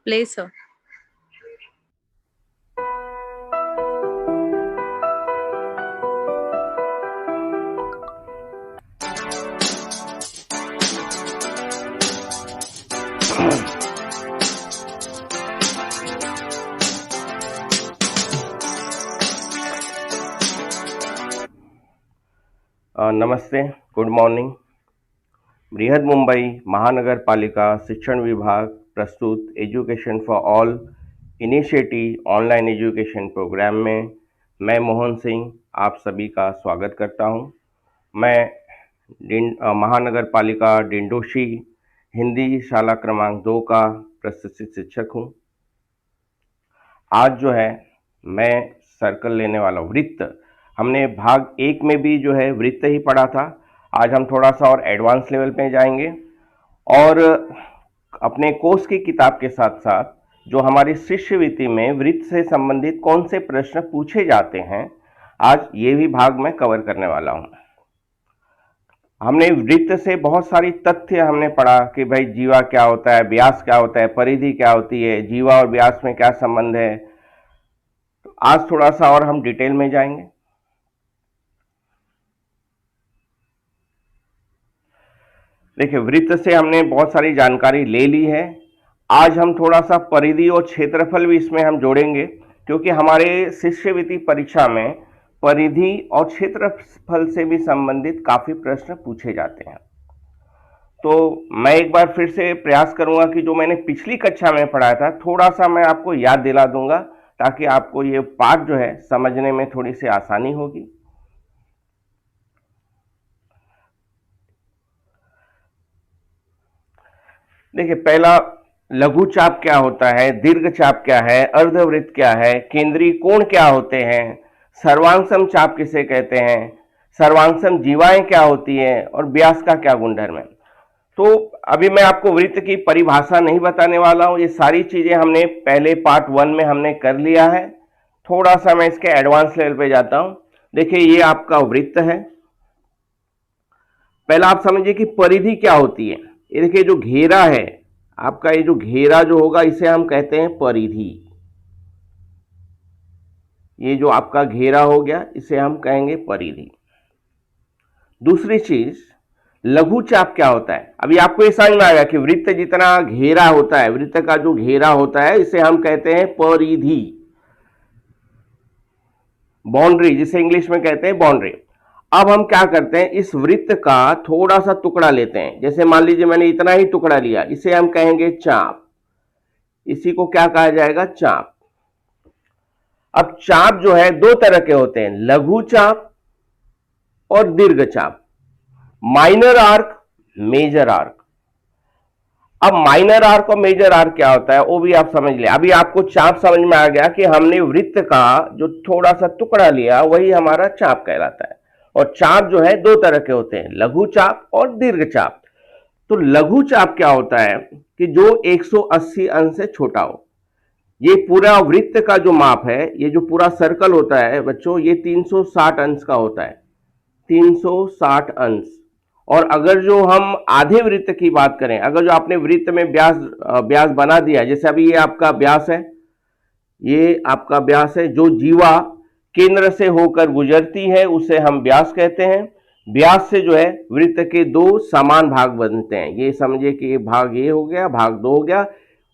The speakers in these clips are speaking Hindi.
Play, sir. नमस्ते, गुड मॉर्निंग। बृहद मुंबई महानगर पालिका शिक्षण विभाग प्रस्तुत education for all initiative online education programme में मैं मोहन सिंह आप सभी का स्वागत करता हूं। मैं महानगर पालिका डिंडोशी हिंदी शाला क्रमांक 2 का प्रशिक्षित शिक्षक हूं। आज जो है मैं सर्कल लेने वाला हूं। वृत्त हमने भाग 1 में भी जो है वृत्त ही पढ़ा था। आज हम थोड़ा सा और एडवांस लेवल पे जाएंगे और अपने कोर्स की किताब के साथ साथ जो हमारी शिष्यवृत्ति में वृत्त से संबंधित कौन से प्रश्न पूछे जाते हैं, आज ये भी भाग मैं कवर करने वाला हूं। हमने वृत्त से बहुत सारी तथ्य हमने पढ़ा कि भाई जीवा क्या होता है, व्यास क्या होता है, परिधि क्या होती है, जीवा और व्यास में क्या संबंध है। तो आज थोड़ा सा और हम डिटेल में जाएंगे। देखिए, वृत्त से हमने बहुत सारी जानकारी ले ली है। आज हम थोड़ा सा परिधि और क्षेत्रफल भी इसमें हम जोड़ेंगे, क्योंकि हमारे शिष्यवृत्ति परीक्षा में परिधि और क्षेत्रफल से भी संबंधित काफी प्रश्न पूछे जाते हैं। तो मैं एक बार फिर से प्रयास करूंगा कि जो मैंने पिछली कक्षा में पढ़ाया था थोड़ा सा मैं आपको याद दिला दूंगा, ताकि आपको ये पाठ जो है समझने में थोड़ी सी आसानी होगी। देखिए, पहला लघु चाप क्या होता है, दीर्घ चाप क्या है, अर्धवृत्त क्या है, केंद्रीय कोण क्या होते हैं, सर्वांगसम चाप किसे कहते हैं, सर्वांगसम जीवाएं क्या होती है और व्यास का क्या गुणधर्म है। तो अभी मैं आपको वृत्त की परिभाषा नहीं बताने वाला हूं। ये सारी चीजें हमने पहले पार्ट 1 में हमने कर लिया है। थोड़ा सा मैं इसके एडवांस लेवल पे जाता हूं। देखिए, ये आपका वृत्त है। पहला आप समझिए कि परिधि क्या होती है। ये देखिए, जो घेरा है आपका, ये जो घेरा जो होगा इसे हम कहते हैं परिधि। ये जो आपका घेरा हो गया इसे हम कहेंगे परिधि। दूसरी चीज, लघु चाप क्या होता है। अभी आपको ये समझ में आएगा कि वृत्त जितना घेरा होता है, वृत्त का जो घेरा होता है इसे हम कहते हैं परिधि, बाउंड्री, जिसे इंग्लिश में कहते हैं बाउंड्री। अब हम क्या करते हैं, इस वृत्त का थोड़ा सा टुकड़ा लेते हैं। जैसे मान लीजिए मैंने इतना ही टुकड़ा लिया, इसे हम कहेंगे चाप। इसी को क्या कहा जाएगा, चाप। अब चाप जो है दो तरह के होते हैं, लघु चाप और दीर्घ चाप, माइनर आर्क, मेजर आर्क। अब माइनर आर्क और मेजर आर्क क्या होता है वो भी आप समझ ले। अभी आपको चाप समझ में आ गया कि हमने वृत्त का जो थोड़ा सा टुकड़ा लिया वही हमारा चाप कहलाता है। और चाप जो है दो तरह के होते हैं, लघु चाप और दीर्घ चाप। तो लघु चाप क्या होता है कि जो 180 अंश से छोटा हो। ये पूरा वृत्त का जो माप है, ये जो पूरा सर्कल होता है बच्चों, ये 360 अंश का होता है, 360 अंश। और अगर जो हम आधे वृत्त की बात करें, अगर जो आपने वृत्त में व्यास व्यास बना दिया, जैसे अभी ये आपका व्यास है, ये आपका व्यास है, जो जीवा केंद्र से होकर गुजरती है उसे हम व्यास कहते हैं। व्यास से जो है वृत्त के दो समान भाग बनते हैं। ये समझिए कि ये भाग ये हो गया, भाग 2 हो गया,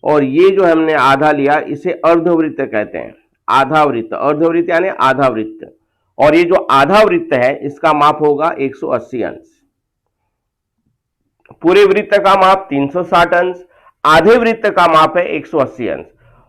और ये जो हमने आधा लिया इसे अर्धवृत्त कहते हैं। आधा वृत्त, अर्धवृत्त यानी आधा वृत्त। और ये जो आधा वृत्त है इसका माप होगा 180 अंश। पूरे वृत्त का माप 360 अंश, आधे वृत्त का माप है 180 अंश।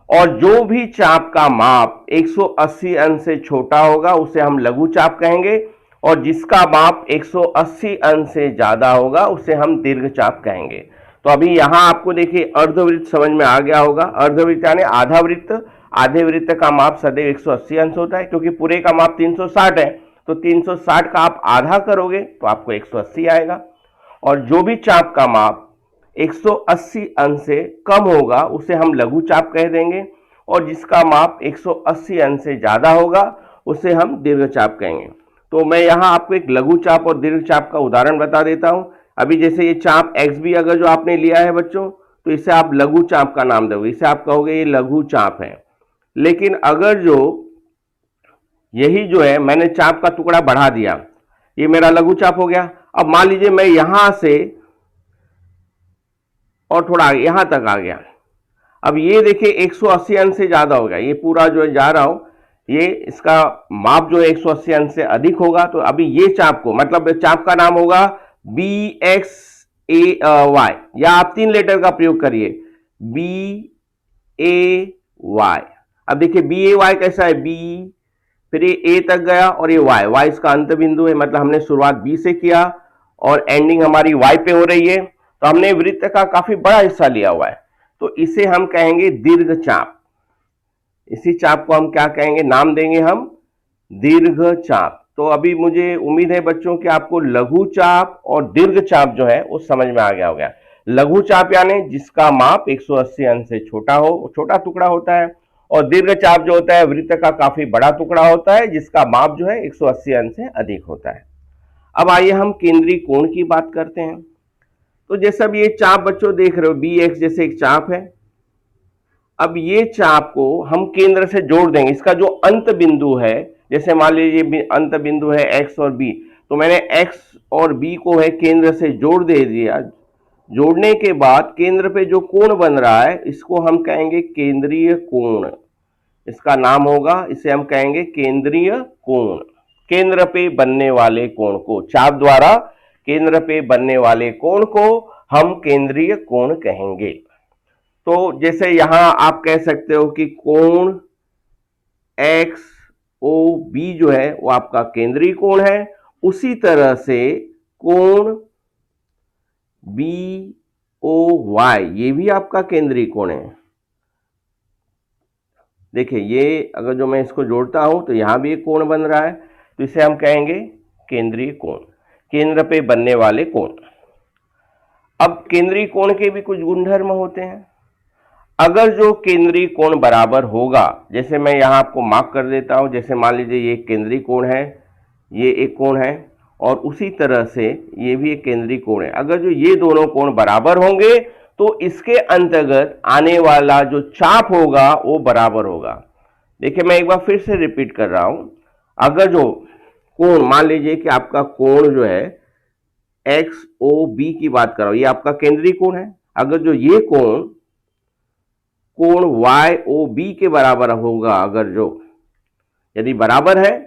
और जो भी चाप का माप 180 अंश से छोटा होगा उसे हम लघु चाप कहेंगे, और जिसका माप 180 अंश से ज्यादा होगा उसे हम दीर्घ चाप कहेंगे। तो अभी यहां आपको देखिए अर्धवृत्त समझ में आ गया होगा। अर्धवृत्त यानी आधा वृत्त। आधे वृत्त का माप सदैव 180 अंश होता है, क्योंकि पूरे का माप 360 है, तो 360 का आप आधा करोगे तो आपको 180 आएगा। और जो भी चाप का माप 180 अंश से कम होगा उसे हम लघु चाप कह देंगे, और जिसका माप 180 अंश से ज्यादा होगा उसे हम दीर्घ चाप कहेंगे। तो मैं यहां आपको एक लघु चाप और दीर्घ चाप का उदाहरण बता देता हूं। अभी जैसे ये चाप एक्स भी अगर जो आपने लिया है बच्चों, तो इसे आप लघु चाप का नाम दोगे, इसे आप कहोगे ये लघु चाप है। लेकिन अगर जो यही जो है मैंने चाप का टुकड़ा बढ़ा दिया, ये मेरा लघु चाप हो गया। अब मान लीजिए मैं यहां से और थोड़ा यहां तक आ गया, अब ये देखिए 180 अंश से ज्यादा हो गया, ये पूरा जो है जा रहा हूं, ये इसका माप जो है 180 अंश से अधिक होगा। तो अभी ये चाप को, मतलब चाप का नाम होगा बी एक्स ए वाई, या आप 3 लेटर का प्रयोग करिए, बी ए वाई। अब देखिए बी ए वाई कैसा है, बी, फिर ये ए तक गया और ये वाई, वाई इसका अंत बिंदु है, मतलब हमने शुरुआत बी से किया और एंडिंग हमारी वाई पे हो रही है। तो हमने वृत्त का काफी बड़ा हिस्सा लिया हुआ है, तो इसे हम कहेंगे दीर्घ चाप। इसी चाप को हम क्या कहेंगे, नाम देंगे हम दीर्घ चाप। तो अभी मुझे उम्मीद है बच्चों कि आपको लघु चाप और दीर्घ चाप जो है वो समझ में आ गया होगा। लघु चाप यानी जिसका माप 180 अंश से छोटा हो, छोटा टुकड़ा होता है, और दीर्घ चाप जो होता है वृत्त का काफी बड़ा टुकड़ा होता है जिसका माप जो है 180 अंश से अधिक होता है। अब आइए हम केंद्रीय कोण की बात करते हैं। तो जैसे अब ये चाप बच्चों देख रहे हो, बी एक्स जैसे एक चाप है। अब ये चाप को हम केंद्र से जोड़ देंगे, इसका जो अंत बिंदु है, जैसे मान लीजिए अंत बिंदु है एक्स और बी, तो मैंने एक्स और बी को है केंद्र से जोड़ दे दिया। जोड़ने के बाद केंद्र पे जो कोण बन रहा है इसको हम कहेंगे केंद्रीय कोण, इसका नाम होगा, इसे हम कहेंगे केंद्रीय कोण। केंद्र पे बनने वाले कोण को, चाप द्वारा केंद्र पे बनने वाले कोण को हम केंद्रीय कोण कहेंगे। तो जैसे यहां आप कह सकते हो कि कोण एक्स ओ बी जो है वो आपका केंद्रीय कोण है, उसी तरह से कोण बी ओ वाई ये भी आपका केंद्रीय कोण है। देखिए ये अगर जो मैं इसको जोड़ता हूं तो यहां भी एक कोण बन रहा है, तो इसे हम कहेंगे केंद्रीय कोण, केंद्र पे बनने वाले कोण। अब केंद्रीय कोण के भी कुछ गुणधर्म होते हैं। अगर जो केंद्रीय कोण बराबर होगा, जैसे मैं यहां आपको मार्क कर देता हूं, जैसे मान लीजिए ये केंद्रीय कोण है, ये एक कोण है, और उसी तरह से ये भी एक केंद्रीय कोण है। अगर जो ये दोनों कोण बराबर होंगे तो इसके अंतर्गत आने वाला जो चाप होगा वो बराबर होगा। देखिए मैं एक बार फिर से रिपीट कर रहा हूं, अगर जो कोण, मान लीजिए कि आपका कोण जो है एक्स ओ बी की बात कर रहा हूं, ये आपका केंद्रीय कोण है। अगर जो ये कोण वाई ओ बी के बराबर होगा, अगर जो यदि बराबर है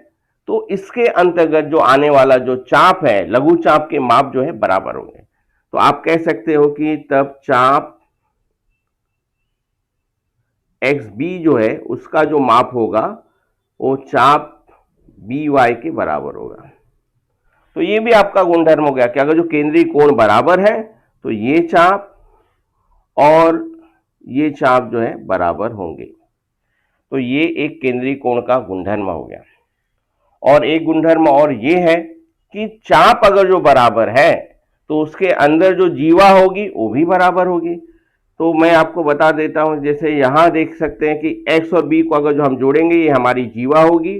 तो इसके अंतर्गत जो आने वाला जो चाप है, लघु चाप के माप जो है बराबर होंगे। तो आप कह सकते हो कि तब चाप एक्स बी जो है उसका जो माप होगा वो चाप बी वाई के बराबर होगा। तो ये भी आपका गुणधर्म हो गया कि अगर जो केंद्रीय कोण बराबर है तो ये चाप और ये चाप जो है बराबर होंगे। तो ये एक केंद्रीय कोण का गुणधर्म हो गया। और एक गुणधर्म और ये है कि चाप अगर जो बराबर है तो उसके अंदर जो जीवा होगी वो भी बराबर होगी। तो मैं आपको बता देता हूं, जैसे यहां देख सकते हैं कि x और b को अगर जो हम जोड़ेंगे ये हमारी जीवा होगी,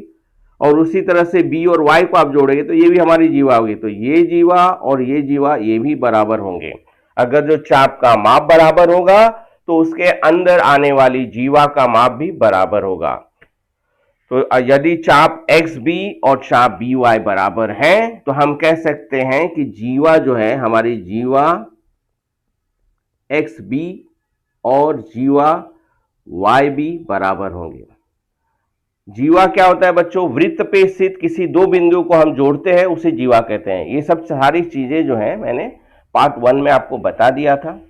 और उसी तरह से b और y को आप जोड़ेंगे तो ये भी हमारी जीवा होगी। तो ये जीवा और ये जीवा ये भी बराबर होंगे। अगर जो चाप का माप बराबर होगा तो उसके अंदर आने वाली जीवा का माप भी बराबर होगा। तो यदि चाप एक्स बी और चाप बी वाई बराबर हैं तो हम कह सकते हैं कि जीवा जो है हमारी जीवा एक्स बी और जीवा वाई बी बराबर होंगे। जीवा क्या होता है बच्चों, वृत्त पे स्थित किसी दो बिंदु को हम जोड़ते हैं उसे जीवा कहते हैं। ये सब सारी चीजें जो है मैंने पार्ट 1 में आपको बता दिया था।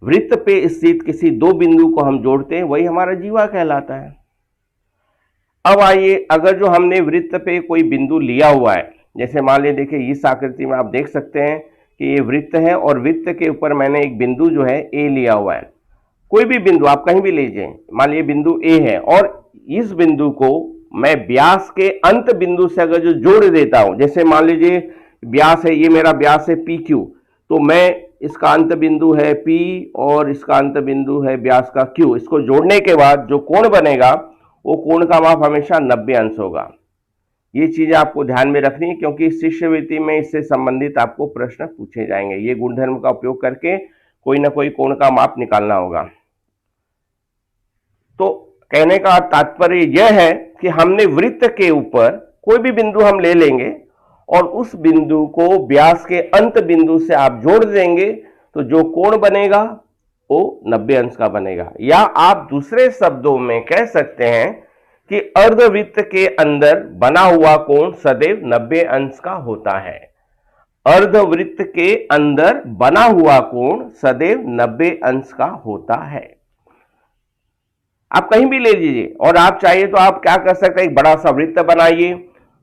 वृत्त पे स्थित किसी दो बिंदु को हम जोड़ते हैं वही हमारा जीवा कहलाता है। अब आइए, अगर जो हमने वृत्त पे कोई बिंदु लिया हुआ है, जैसे मान लीजिए देखिए इस आकृति में आप देख सकते हैं कि ये वृत्त है और वृत्त के ऊपर मैंने एक बिंदु जो है ए लिया हुआ है। कोई भी बिंदु आप कहीं भी लीजिए, मान लीजिए बिंदु ए है और इस बिंदु को मैं व्यास के अंत बिंदु से अगर जो जोड़ देता हूं, जैसे मान लीजिए व्यास है, ये मेरा व्यास है पी क्यू, तो मैं इसका अंत बिंदु है P और इसका अंत बिंदु है व्यास का Q, इसको जोड़ने के बाद जो कोण बनेगा वो कोण का माप हमेशा 90 अंश होगा। ये चीजें आपको ध्यान में रखनी है क्योंकि शिष्यवृत्ति में इससे संबंधित आपको प्रश्न पूछे जाएंगे। ये गुणधर्म का उपयोग करके कोई ना कोई कोण का माप निकालना होगा। तो कहने का तात्पर्य यह है कि हमने वृत्त के ऊपर कोई भी बिंदु हम ले लेंगे और उस बिंदु को व्यास के अंत बिंदु से आप जोड़ देंगे, तो जो कोण बनेगा वो 90 अंश का बनेगा। या आप दूसरे शब्दों में कह सकते हैं कि अर्धवृत्त के अंदर बना हुआ कोण सदैव 90 अंश का होता है। अर्धवृत्त के अंदर बना हुआ कोण सदैव 90 अंश का होता है। आप कहीं भी ले लीजिए, और आप चाहिए तो आप क्या कर सकते हैं, एक बड़ा सा वृत्त बनाइए,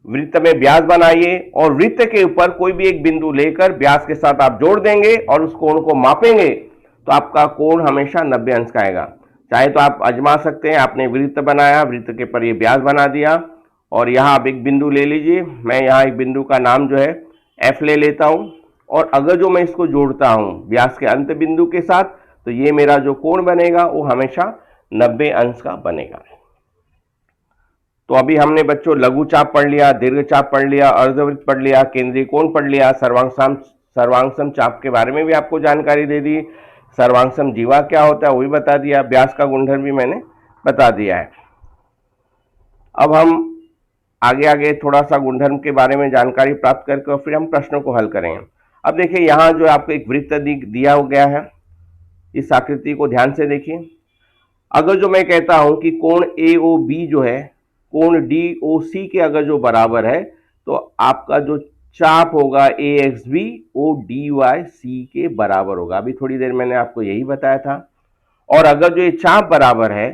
वृत्त में व्यास बनाइए और वृत्त के ऊपर कोई भी एक बिंदु लेकर व्यास के साथ आप जोड़ देंगे और उस कोण को मापेंगे, तो आपका कोण हमेशा 90 अंश का आएगा। चाहे तो आप आजमा सकते हैं, आपने वृत्त बनाया, वृत्त के पर ये व्यास बना दिया और यहां आप एक बिंदु ले लीजिए। मैं यहां एक बिंदु का नाम जो है एफ ले लेता हूं, और अगर जो मैं इसको जोड़ता हूं व्यास के अंत बिंदु के साथ, तो ये मेरा जो कोण बनेगा वो हमेशा 90 अंश का बनेगा। तो अभी हमने बच्चों लघु चाप पढ़ लिया, दीर्घ चाप पढ़ लिया, अर्धवृत्त पढ़ लिया, केंद्रीय कोण पढ़ लिया, सर्वांगसम चाप के बारे में भी आपको जानकारी दे दी, सर्वांगसम जीवा क्या होता है वो भी बता दिया, व्यास का गुणधर्म भी मैंने बता दिया है। अब हम आगे आगे थोड़ा सा गुणधर्म के बारे में जानकारी प्राप्त करके और फिर हम प्रश्नों को हल करेंगे। अब देखिए यहाँ जो आपको एक वृत्त दिया गया है, इस आकृति को ध्यान से देखिए। अगर जो मैं कहता हूं कि कोण AOB जो है कोण DOC के अगर जो बराबर है, तो आपका जो चाप होगा AXB वो DYC के बराबर होगा। अभी थोड़ी देर मैंने आपको यही बताया था। और अगर जो ये चाप बराबर है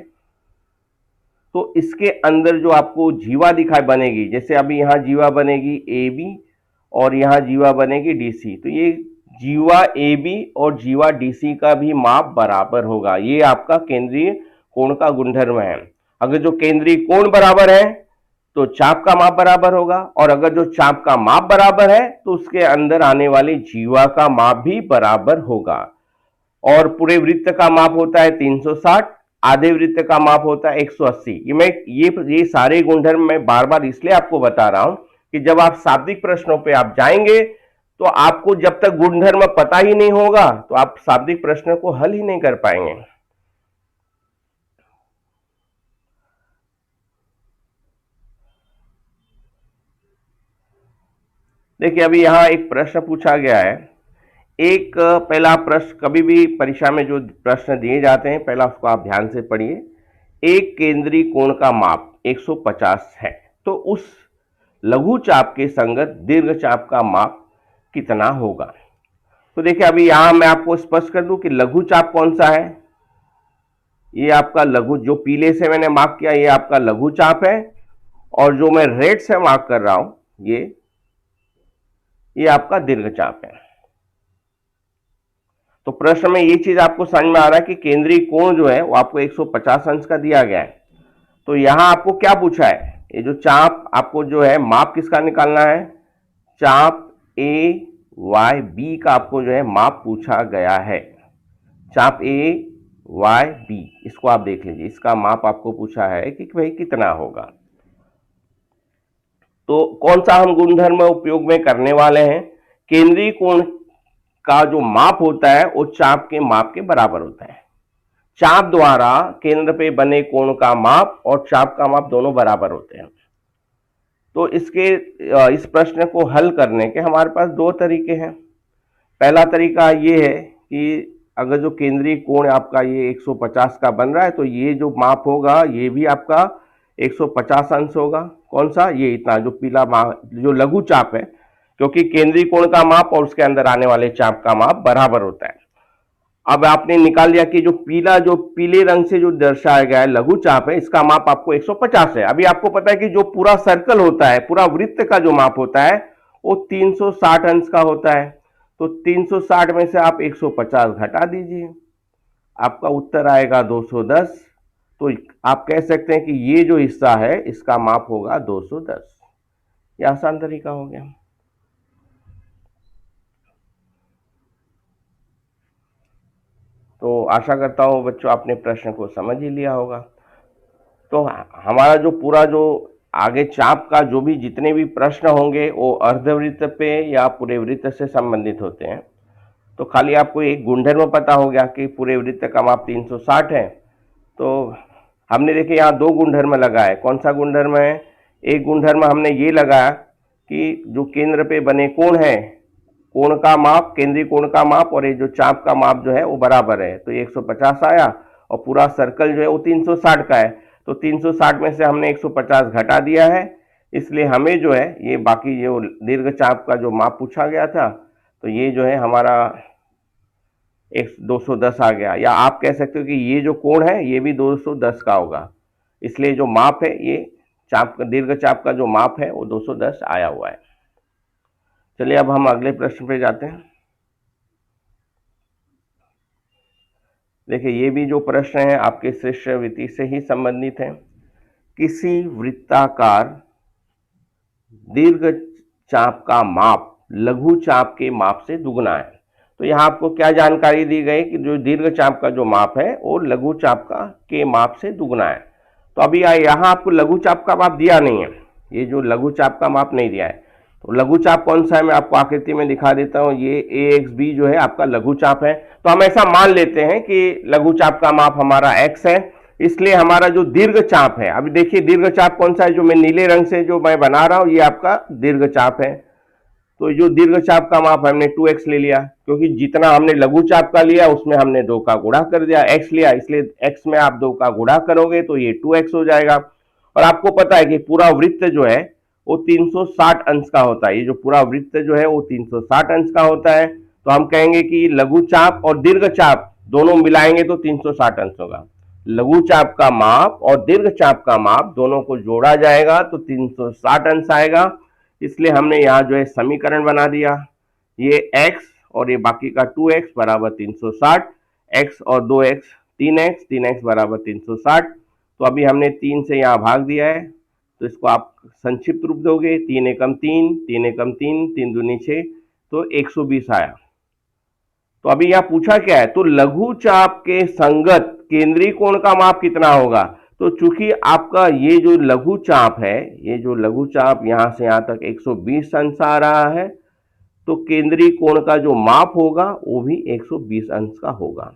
तो इसके अंदर जो आपको जीवा दिखाई बनेगी, जैसे अभी यहां जीवा बनेगी AB और यहां जीवा बनेगी DC, तो ये जीवा AB और जीवा DC का भी माप बराबर होगा। ये आपका केंद्रीय कोण का गुणधर्म है। अगर जो केंद्रीय कोण बराबर है तो चाप का माप बराबर होगा, और अगर जो चाप का माप बराबर है तो उसके अंदर आने वाले जीवा का माप भी बराबर होगा। और पूरे वृत्त का माप होता है 360, आधे वृत्त का माप होता है 180। ये सारे गुणधर्म मैं बार बार इसलिए आपको बता रहा हूं कि जब आप शाब्दिक प्रश्नों पे आप जाएंगे तो आपको जब तक गुणधर्म पता ही नहीं होगा तो आप शाब्दिक प्रश्न को हल ही नहीं कर पाएंगे। देखिए अभी यहां एक प्रश्न पूछा गया है। एक पहला प्रश्न, कभी भी परीक्षा में जो प्रश्न दिए जाते हैं पहला उसको आप ध्यान से पढ़िए। एक केंद्रीय कोण का माप 150 है, तो उस लघु चाप के संगत दीर्घ चाप का माप कितना होगा। तो देखिए अभी यहां मैं आपको स्पष्ट कर दूं कि लघु चाप कौन सा है। ये आपका लघु, जो पीले से मैंने मार्क किया ये आपका लघु चाप है, और जो मैं रेड से मार्क कर रहा हूं ये आपका दीर्घ चाप है। तो प्रश्न में ये चीज आपको समझ में आ रहा है कि केंद्रीय कोण जो है वो आपको 150 अंश का दिया गया है। तो यहां आपको क्या पूछा है, ये जो चाप आपको जो है माप किसका निकालना है, चाप AYB का आपको जो है माप पूछा गया है। चाप AYB, इसको आप देख लीजिए, इसका माप आपको पूछा है कि भाई कितना होगा। तो कौन सा हम गुणधर्म उपयोग में करने वाले हैं, केंद्रीय कोण का जो माप होता है वो चाप के माप के बराबर होता है। चाप द्वारा केंद्र पे बने कोण का माप और चाप का माप दोनों बराबर होते हैं। तो इस प्रश्न को हल करने के हमारे पास दो तरीके हैं। पहला तरीका ये है कि अगर जो केंद्रीय कोण आपका ये 150 का बन रहा है तो ये जो माप होगा ये भी आपका 150 अंश होगा। कौन सा, ये इतना जो पीला माप, जो लघु चाप है, क्योंकि केंद्रीय कोण का माप और उसके अंदर आने वाले चाप का माप बराबर होता है। अब आपने निकाल लिया कि जो पीले रंग से जो दर्शाया गया है लघु चाप है, इसका माप आपको 150 है। अभी आपको पता है कि जो पूरा सर्कल होता है, पूरा वृत्त का जो माप होता है वो 360 अंश का होता है। तो 360 में से आप 150 घटा दीजिए, आपका उत्तर आएगा 210। तो आप कह सकते हैं कि ये जो हिस्सा है इसका माप होगा 210। ये आसान तरीका हो गया। तो आशा करता हूं बच्चों आपने प्रश्न को समझ ही लिया होगा। तो हमारा जो पूरा जो आगे चाप का जो भी जितने भी प्रश्न होंगे वो अर्धवृत्त पे या पूरे वृत्त से संबंधित होते हैं। तो खाली आपको एक गुणधर्म पता हो गया कि पूरे वृत्त का माप 360 है। तो हमने देखे यहाँ दो गुणधर्म लगाए, कौन सा गुणधर्म है? एक गुणधर्म हमने ये लगाया कि जो केंद्र पे बने कोण है, कोण का माप, केंद्रीय कोण का माप और ये जो चाप का माप जो है वो बराबर है, तो 150 आया और पूरा सर्कल जो है वो 360 का है। तो 360 में से हमने 150 घटा दिया है, इसलिए हमें जो है ये बाकी जो दीर्घ चाप का जो माप पूछा गया था, तो ये जो है हमारा 210 आ गया। या आप कह सकते हो कि ये जो कोण है ये भी 210 का होगा, इसलिए जो माप है ये चाप, दीर्घ चाप का जो माप है वो 210 आया हुआ है। चलिए अब हम अगले प्रश्न पे जाते हैं। देखिए ये भी जो प्रश्न है आपके शिष्यवृत्ति से ही संबंधित है। किसी वृत्ताकार दीर्घ चाप का माप लघु चाप के माप से दुगना है। तो यहाँ आपको क्या जानकारी दी गई कि जो दीर्घ चाप का जो माप है वो लघु चाप का के माप से दुगना है। तो अभी यहाँ आपको लघु चाप का माप दिया नहीं है, ये जो लघु चाप का माप नहीं दिया है। तो लघु चाप कौन सा है मैं आपको आकृति में दिखा देता हूँ। ये AXB जो है आपका लघु चाप है। तो हम ऐसा मान लेते हैं कि लघु चाप का माप हमारा x है, इसलिए हमारा जो दीर्घ चाप है, अभी देखिए दीर्घ चाप कौन सा है, जो मैं नीले रंग से जो मैं बना रहा हूं ये आपका दीर्घ चाप है। तो जो दीर्घ चाप का माप हमने 2x ले लिया, क्योंकि जितना हमने लघु चाप का लिया उसमें हमने 2 का गुणा कर दिया, x लिया, इसलिए x में आप 2 का गुणा करोगे तो ये 2x हो जाएगा। और आपको पता है कि पूरा वृत्त जो है वो 360 अंश का होता है, ये जो पूरा वृत्त जो है वो 360 अंश का होता है। तो हम कहेंगे कि लघु चाप और दीर्घ चाप दोनों मिलाएंगे तो 360 अंश होगा। लघु चाप का माप और दीर्घ चाप का माप दोनों को जोड़ा जाएगा तो 360 अंश आएगा। इसलिए हमने यहाँ जो है समीकरण बना दिया, ये x और ये बाकी का 2x बराबर 360, x और 2x 3x, 3x बराबर 360। तो अभी हमने 3 से यहाँ भाग दिया है, तो इसको आप संक्षिप्त रूप दोगे, 3 एकम 3, 3 एकम 3, 3 दूनी 6, तो 120 आया। तो अभी यहाँ पूछा क्या है, तो लघु चाप के संगत केंद्रीय कोण का माप कितना होगा। तो चूंकि आपका ये जो लघु चाप है, ये जो लघु चाप यहां से यहां तक 120 अंश आ रहा है, तो केंद्रीय कोण का जो माप होगा वो भी 120 अंश का होगा।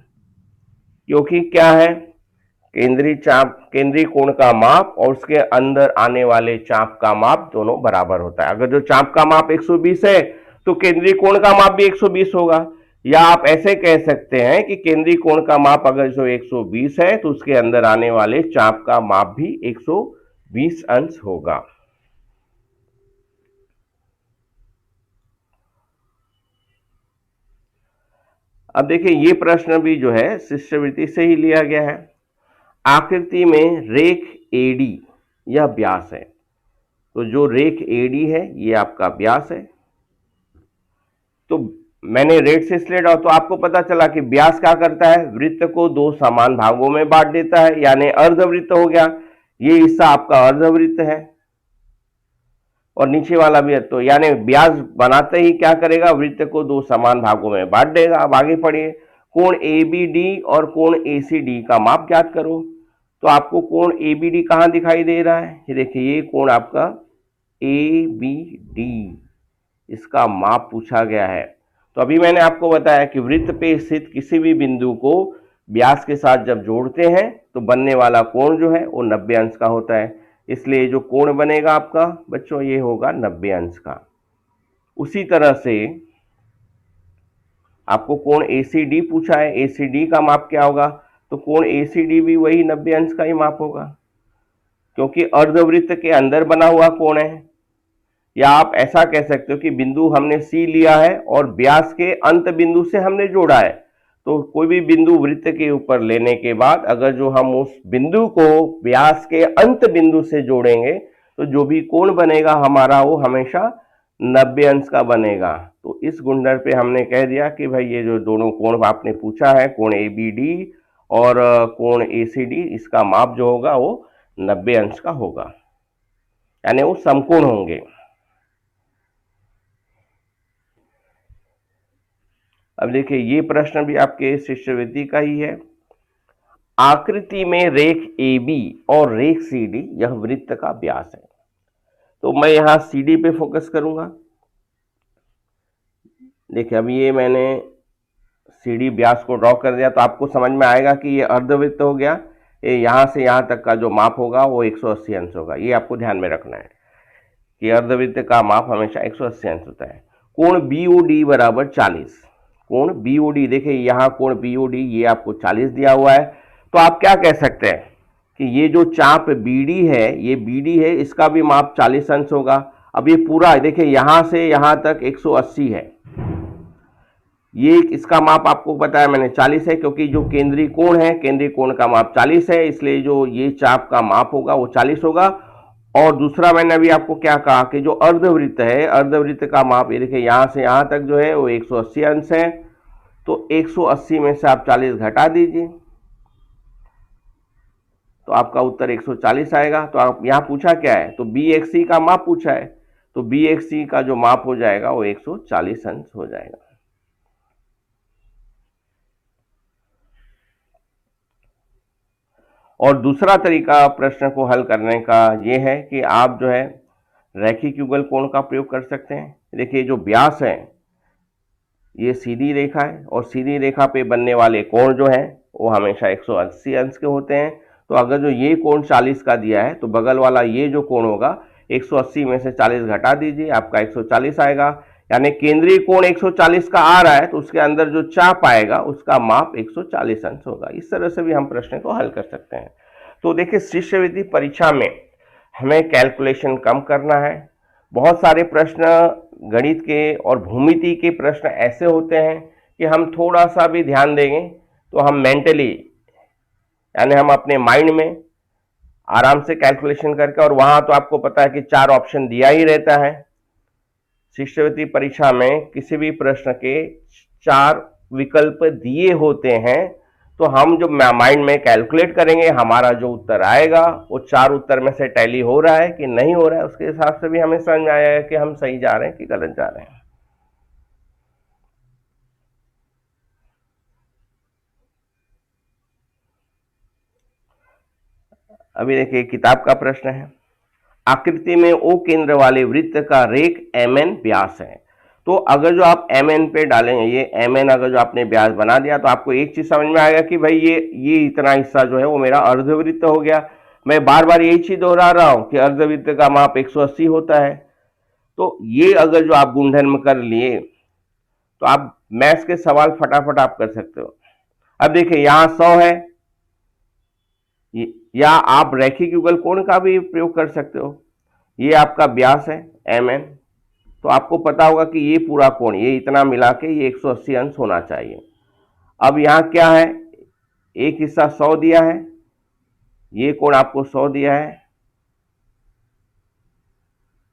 क्योंकि क्या है, केंद्रीय चाप, केंद्रीय कोण का माप और उसके अंदर आने वाले चाप का माप दोनों बराबर होता है। अगर जो चाप का माप 120 है तो केंद्रीय कोण का माप भी 120 होगा। या आप ऐसे कह सकते हैं कि केंद्रीय कोण का माप अगर जो 120 है तो उसके अंदर आने वाले चाप का माप भी 120 अंश होगा। अब देखिए ये प्रश्न भी जो है शिष्यवृत्ति से ही लिया गया है। आकृति में रेख AD यह व्यास है। तो जो रेख AD है ये आपका व्यास है। तो मैंने रेड से इसलिए डाला, तो आपको पता चला कि व्यास क्या करता है, वृत्त को 2 समान भागों में बांट देता है, यानी अर्धवृत्त हो गया। ये हिस्सा आपका अर्धवृत्त है और नीचे वाला भी है, तो यानी व्यास बनाते ही क्या करेगा, वृत्त को 2 समान भागों में बांट देगा। अब आगे पढ़िए, कोण ABD और कोण ACD का माप ज्ञात करो। तो आपको कोण ABD कहां दिखाई दे रहा है, ये देखिए ये कोण आपका ABD, इसका माप पूछा गया है। तो अभी मैंने आपको बताया कि वृत्त पे स्थित किसी भी बिंदु को व्यास के साथ जब जोड़ते हैं तो बनने वाला कोण जो है वो 90 अंश का होता है। इसलिए जो कोण बनेगा आपका बच्चों ये होगा 90 अंश का। उसी तरह से आपको कोण ACD पूछा है, ACD का माप क्या होगा, तो कोण ACD भी वही 90 अंश का ही माप होगा, क्योंकि अर्धवृत्त के अंदर बना हुआ कोण है। या आप ऐसा कह सकते हो कि बिंदु हमने C लिया है और व्यास के अंत बिंदु से हमने जोड़ा है। तो कोई भी बिंदु वृत्त के ऊपर लेने के बाद अगर जो हम उस बिंदु को व्यास के अंत बिंदु से जोड़ेंगे तो जो भी कोण बनेगा हमारा वो हमेशा 90 अंश का बनेगा। तो इस गुणधर्म पे हमने कह दिया कि भाई ये जो दोनों कोण आपने पूछा है, कोण ABD और कोण ACD, इसका माप जो होगा वो 90 अंश का होगा, यानी वो समकोण होंगे। अब देखिए ये प्रश्न भी आपके शिष्यवृत्ति का ही है। आकृति में रेख AB और रेख CD यह वृत्त का व्यास है। तो मैं यहां CD पे फोकस करूंगा। देखिए अब ये मैंने सीढ़ी व्यास को ड्रॉ कर दिया तो आपको समझ में आएगा कि ये अर्धवृत्त हो गया। ये यहाँ से यहाँ तक का जो माप होगा वो 180 अंश होगा। ये आपको ध्यान में रखना है कि अर्धवृत्त का माप हमेशा 180 अंश होता है। कोण BOD बराबर 40। कोण BOD, देखिए यहाँ कोण BOD ये आपको 40 दिया हुआ है। तो आप क्या कह सकते हैं कि ये जो चाप BD है, ये BD है, इसका भी माप 40 अंश होगा। अब ये पूरा देखिए यहाँ से यहाँ तक 180 है, ये इसका माप आपको बताया मैंने 40 है, क्योंकि जो केंद्रीय कोण है, केंद्रीय कोण का माप 40 है, इसलिए जो ये चाप का माप होगा वो 40 होगा। और दूसरा मैंने अभी आपको क्या कहा कि जो अर्धवृत्त है, अर्धवृत्त का माप ये देखिए यहाँ से यहाँ तक जो है वो 180 अंश है। तो 180 में से आप 40 घटा दीजिए तो आपका उत्तर 140 आएगा। तो आप यहाँ पूछा क्या है, तो BXC का माप पूछा है, तो BXC का जो माप हो जाएगा वो 140 अंश हो जाएगा। और दूसरा तरीका प्रश्न को हल करने का ये है कि आप जो है रैखिक युगल कोण का प्रयोग कर सकते हैं। देखिए जो व्यास है ये सीधी रेखा है और सीधी रेखा पे बनने वाले कोण जो हैं वो हमेशा 180 अंश के होते हैं। तो अगर जो ये कोण 40 का दिया है तो बगल वाला ये जो कोण होगा 180 में से 40 घटा दीजिए, आपका 140 आएगा। यानी केंद्रीय कोण 140 का आ रहा है तो उसके अंदर जो चाप आएगा उसका माप 140 अंश होगा। इस तरह से भी हम प्रश्न को हल कर सकते हैं। तो देखिए शिष्यवृत्ति परीक्षा में हमें कैलकुलेशन कम करना है। बहुत सारे प्रश्न गणित के और भूमिति के प्रश्न ऐसे होते हैं कि हम थोड़ा सा भी ध्यान देंगे तो हम मेंटली यानी हम अपने माइंड में आराम से कैलकुलेशन करके, और वहां तो आपको पता है कि 4 ऑप्शन दिया ही रहता है। शिष्यवृत्ति परीक्षा में किसी भी प्रश्न के 4 विकल्प दिए होते हैं। तो हम जो माइंड में कैलकुलेट करेंगे हमारा जो उत्तर आएगा वो 4 उत्तर में से टैली हो रहा है कि नहीं हो रहा है, उसके हिसाब से भी हमें समझ में आएगा कि हम सही जा रहे हैं कि गलत जा रहे हैं। अभी देखिए किताब का प्रश्न है, आकृति में O केंद्र वाले वृत्त का रेख MN व्यास है। तो अगर जो आप MN पे डालेंगे, ये MN अगर जो आपने व्यास बना दिया तो आपको एक चीज समझ में आएगा कि भाई ये इतना हिस्सा जो है वो मेरा अर्धवृत्त हो गया। मैं बार बार यही चीज दोहरा रहा हूं कि अर्धवृत्त का माप 180 होता है। तो ये अगर जो आप गुणधर्म कर लिए तो आप मैथ्स के सवाल फटाफट आप कर सकते हो। अब देखिए यहाँ 100 है, या आप रैखिक युगल कोण का भी प्रयोग कर सकते हो। ये आपका व्यास है MN, तो आपको पता होगा कि ये पूरा कोण ये इतना मिला के ये 180 अंश होना चाहिए। अब यहाँ क्या है, एक हिस्सा 100 दिया है, ये कोण आपको 100 दिया है,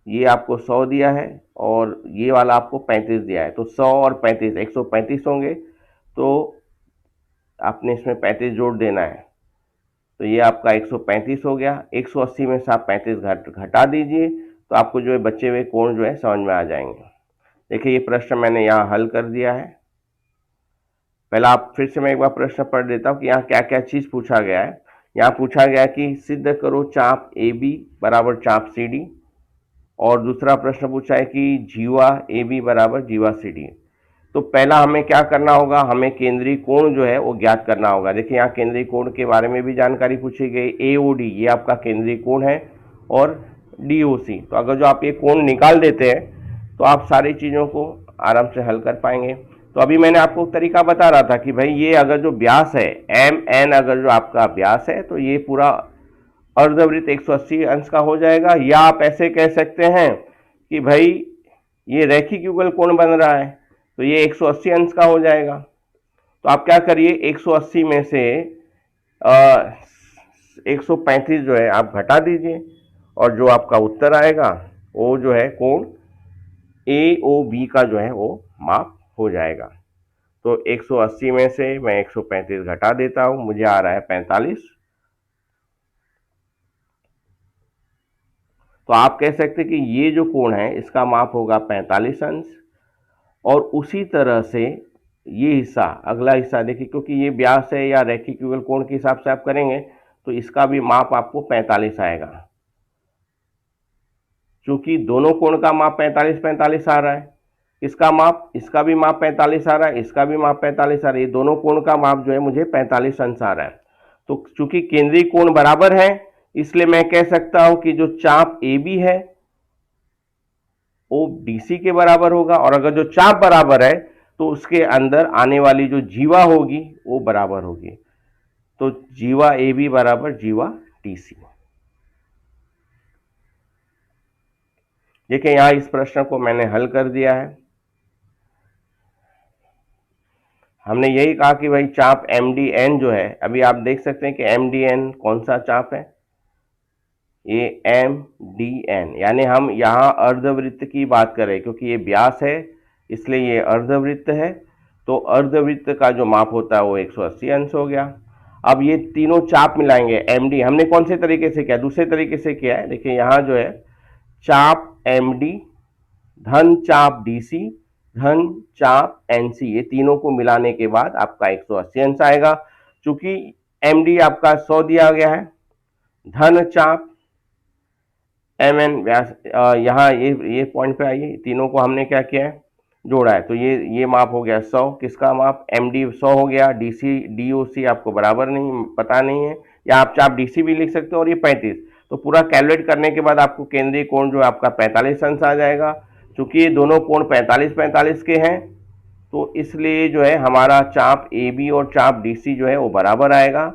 ये आपको 100 दिया है और ये वाला आपको 35 दिया है। तो 100 और 35 135 होंगे, तो आपने इसमें 35 जोड़ देना है। तो ये आपका 135 हो गया। 180 में से आप 35 घटा दीजिए तो आपको जो है बचे हुए कोण जो है समझ में आ जाएंगे। देखिए ये प्रश्न मैंने यहाँ हल कर दिया है। पहला आप फिर से मैं एक बार प्रश्न पढ़ देता हूँ कि यहाँ क्या क्या चीज पूछा गया है। यहाँ पूछा गया कि सिद्ध करो चाप AB बराबर चाप CD, और दूसरा प्रश्न पूछा है कि जीवा AB बराबर जीवा CD। तो पहला हमें क्या करना होगा, हमें केंद्रीय कोण जो है वो ज्ञात करना होगा। देखिए यहाँ केंद्रीय कोण के बारे में भी जानकारी पूछी गई। AOD ये आपका केंद्रीय कोण है और DOC। तो अगर जो आप ये कोण निकाल देते हैं तो आप सारी चीज़ों को आराम से हल कर पाएंगे। तो अभी मैंने आपको तरीका बता रहा था कि भाई ये अगर जो व्यास है MN अगर जो आपका व्यास है तो ये पूरा अर्धवृत्त 180 अंश का हो जाएगा। या आप ऐसे कह सकते हैं कि भाई ये रैखिक युगल कोण बन रहा है तो ये 180 अंश का हो जाएगा। तो आप क्या करिए, 180 में से 135 जो है आप घटा दीजिए और जो आपका उत्तर आएगा वो जो है कोण AOB का जो है वो माप हो जाएगा। तो 180 में से मैं 135 घटा देता हूं, मुझे आ रहा है 45। तो आप कह सकते कि ये जो कोण है इसका माप होगा 45 अंश। और उसी तरह से ये हिस्सा, अगला हिस्सा देखिए, क्योंकि ये व्यास है या रैखिक युगल कोण के हिसाब से आप करेंगे तो इसका भी माप आपको 45 आएगा। क्योंकि दोनों कोण का माप 45 45 आ रहा है इसका माप, इसका भी माप 45 आ रहा है, इसका भी माप 45 आ रहा है, ये दोनों कोण का माप जो है मुझे 45 अंश आ रहा है। तो चूंकि केंद्रीय कोण बराबर है, इसलिए मैं कह सकता हूं कि जो चाप ए बी है वो डीसी के बराबर होगा, और अगर जो चाप बराबर है तो उसके अंदर आने वाली जो जीवा होगी वो बराबर होगी। तो जीवा ए बी बराबर जीवा डीसी। देखिए यहां इस प्रश्न को मैंने हल कर दिया है। हमने यही कहा कि भाई चाप एम डी एन जो है, अभी आप देख सकते हैं कि एम डी एन कौन सा चाप है, ये एम डी एन, यानी हम यहाँ अर्धवृत्त की बात करें, क्योंकि ये व्यास है इसलिए ये अर्धवृत्त है। तो अर्धवृत्त का जो माप होता है वो 180 अंश हो गया। अब ये तीनों चाप मिलाएंगे, एम डी हमने कौन से तरीके से किया, दूसरे तरीके से किया है। देखिए यहाँ जो है चाप एम डी धन चाप डीसी धन चाप एनसी, ये तीनों को मिलाने के बाद आपका 180 अंश आएगा। चूंकि एमडी आपका 100 दिया गया है, धन चाप एम एन व्यास, यहाँ ये पॉइंट पे आइए, तीनों को हमने क्या किया है, जोड़ा है। तो ये माप हो गया 100, किसका माप, एम डी 100 हो गया, डी सी डी ओ सी आपको बराबर नहीं पता नहीं है, या आप चाप डी सी भी लिख सकते हो, और ये 35। तो पूरा कैलकुलेट करने के बाद आपको केंद्रीय कोण जो आपका 45 अंश आ जाएगा। चूंकि ये दोनों कोण 45-45 के हैं, तो इसलिए जो है हमारा चाप ए बी और चाप डी सी जो है वो बराबर आएगा।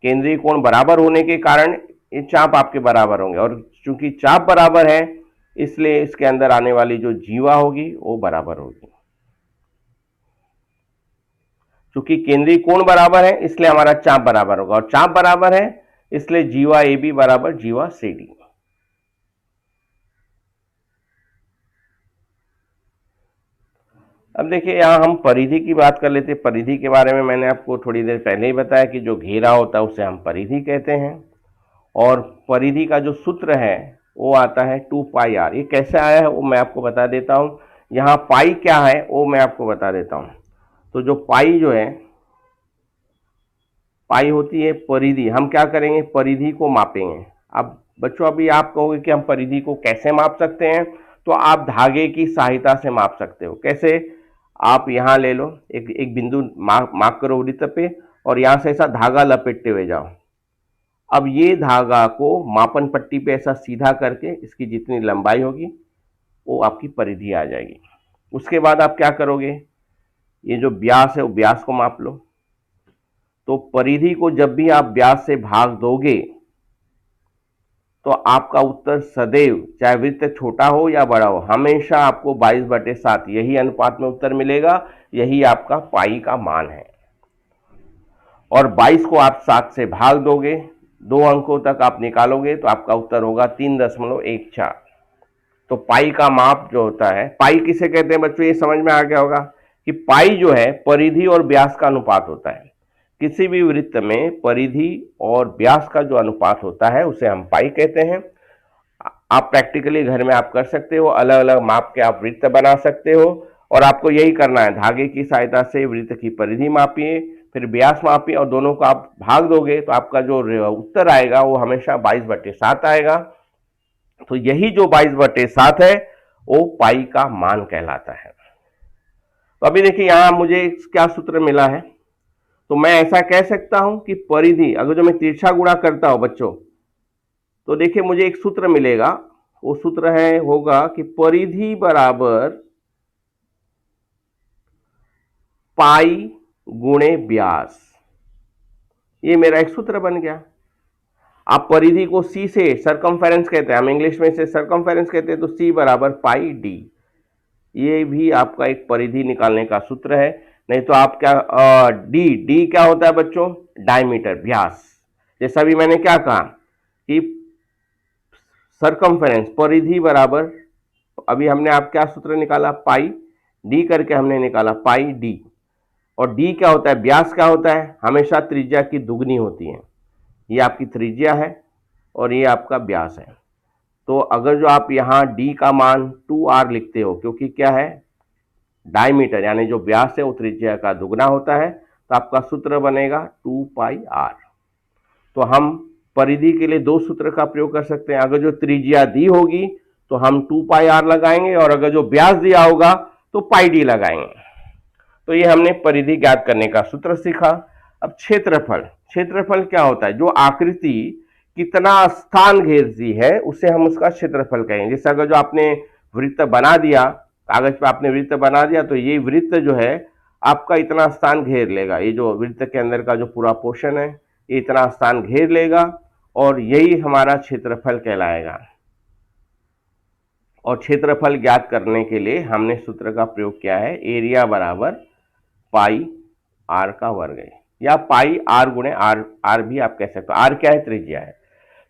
केंद्रीय कोण बराबर होने के कारण ये चाप आपके बराबर होंगे, और चूंकि चाप बराबर है इसलिए इसके अंदर आने वाली जो जीवा होगी वो बराबर होगी। चूंकि केंद्रीय कोण बराबर है इसलिए हमारा चाप बराबर होगा, और चाप बराबर है इसलिए जीवा ए बी बराबर जीवा सी डी। अब देखिए यहां हम परिधि की बात कर लेते हैं। परिधि के बारे में मैंने आपको थोड़ी देर पहले ही बताया कि जो घेरा होता है उसे हम परिधि कहते हैं, और परिधि का जो सूत्र है वो आता है 2 पाई आर। ये कैसे आया है वो मैं आपको बता देता हूँ। यहाँ पाई क्या है वो मैं आपको बता देता हूँ। तो जो पाई जो है, पाई होती है परिधि। हम क्या करेंगे, परिधि को मापेंगे। अब बच्चों अभी आप कहोगे कि हम परिधि को कैसे माप सकते हैं, तो आप धागे की सहायता से माप सकते हो। कैसे, आप यहाँ ले लो एक बिंदु मार्क करो वृत्त पे, और यहाँ से ऐसा धागा लपेटते हुए जाओ। अब ये धागा को मापन पट्टी पे ऐसा सीधा करके इसकी जितनी लंबाई होगी वो आपकी परिधि आ जाएगी। उसके बाद आप क्या करोगे, ये जो व्यास है वो व्यास को माप लो। तो परिधि को जब भी आप व्यास से भाग दोगे तो आपका उत्तर सदैव, चाहे वृत्त छोटा हो या बड़ा हो, हमेशा आपको 22/7 यही अनुपात में उत्तर मिलेगा। यही आपका पाई का मान है। और 22 को आप 7 से भाग दोगे, 2 अंकों तक आप निकालोगे तो आपका उत्तर होगा 3.14। तो पाई का माप जो होता है, पाई किसे कहते हैं बच्चों, ये समझ में आ गया होगा कि पाई जो है परिधि और व्यास का अनुपात होता है। किसी भी वृत्त में परिधि और व्यास का जो अनुपात होता है उसे हम पाई कहते हैं। आप प्रैक्टिकली घर में आप कर सकते हो, अलग अलग माप के आप वृत्त बना सकते हो, और आपको यही करना है, धागे की सहायता से वृत्त की परिधि मापिए, फिर व्यास मापिए, और दोनों को आप भाग दोगे तो आपका जो उत्तर आएगा वो हमेशा 22/7 आएगा। तो यही जो 22/7 है वो पाई का मान कहलाता है। तो अभी देखिए यहां मुझे क्या सूत्र मिला है, तो मैं ऐसा कह सकता हूं कि परिधि, अगर जो मैं तिरछा गुणा करता हूं बच्चों, तो देखिए मुझे एक सूत्र मिलेगा। वो सूत्र है होगा कि परिधि बराबर पाई गुणे व्यास। ये मेरा एक सूत्र बन गया। आप परिधि को सी से, सरकमफेरेंस कहते हैं, हम इंग्लिश में इसे सरकमफेरेंस कहते हैं, तो सी बराबर पाई डी। ये भी आपका एक परिधि निकालने का सूत्र है। नहीं तो आप क्या, डी क्या होता है बच्चों, डायमीटर, व्यास। जैसा भी मैंने क्या कहा कि सरकमफेरेंस, परिधि बराबर, अभी हमने आप क्या सूत्र निकाला, पाई, डी करके हमने निकाला पाई डी। और डी क्या होता है, व्यास क्या होता है, हमेशा त्रिज्या की दुगनी होती है। ये आपकी त्रिज्या है और ये आपका व्यास है। तो अगर जो आप यहाँ डी का मान 2r लिखते हो, क्योंकि क्या है, डायमीटर यानी जो व्यास है वो त्रिज्या का दुगना होता है, तो आपका सूत्र बनेगा 2 पाई r। तो हम परिधि के लिए दो सूत्र का प्रयोग कर सकते हैं। अगर जो त्रिज्या दी होगी तो हम 2 पाई r लगाएंगे, और अगर जो व्यास दिया होगा तो पाई डी लगाएंगे। तो ये हमने परिधि ज्ञात करने का सूत्र सीखा। अब क्षेत्रफल, क्षेत्रफल क्या होता है? जो आकृति कितना स्थान घेरती है उसे हम उसका क्षेत्रफल कहेंगे। जैसे अगर जो आपने वृत्त बना दिया, कागज पे आपने वृत्त बना दिया, तो ये वृत्त जो है आपका इतना स्थान घेर लेगा। ये जो वृत्त के अंदर का जो पूरा पोर्शन है ये इतना स्थान घेर लेगा और यही हमारा क्षेत्रफल कहलाएगा। और क्षेत्रफल ज्ञात करने के लिए हमने सूत्र का प्रयोग किया है, एरिया बराबर पाई आर का वर्ग है, या पाई आर गुणे आर, आर भी आप कह सकते हो। आर क्या है? त्रिज्या है।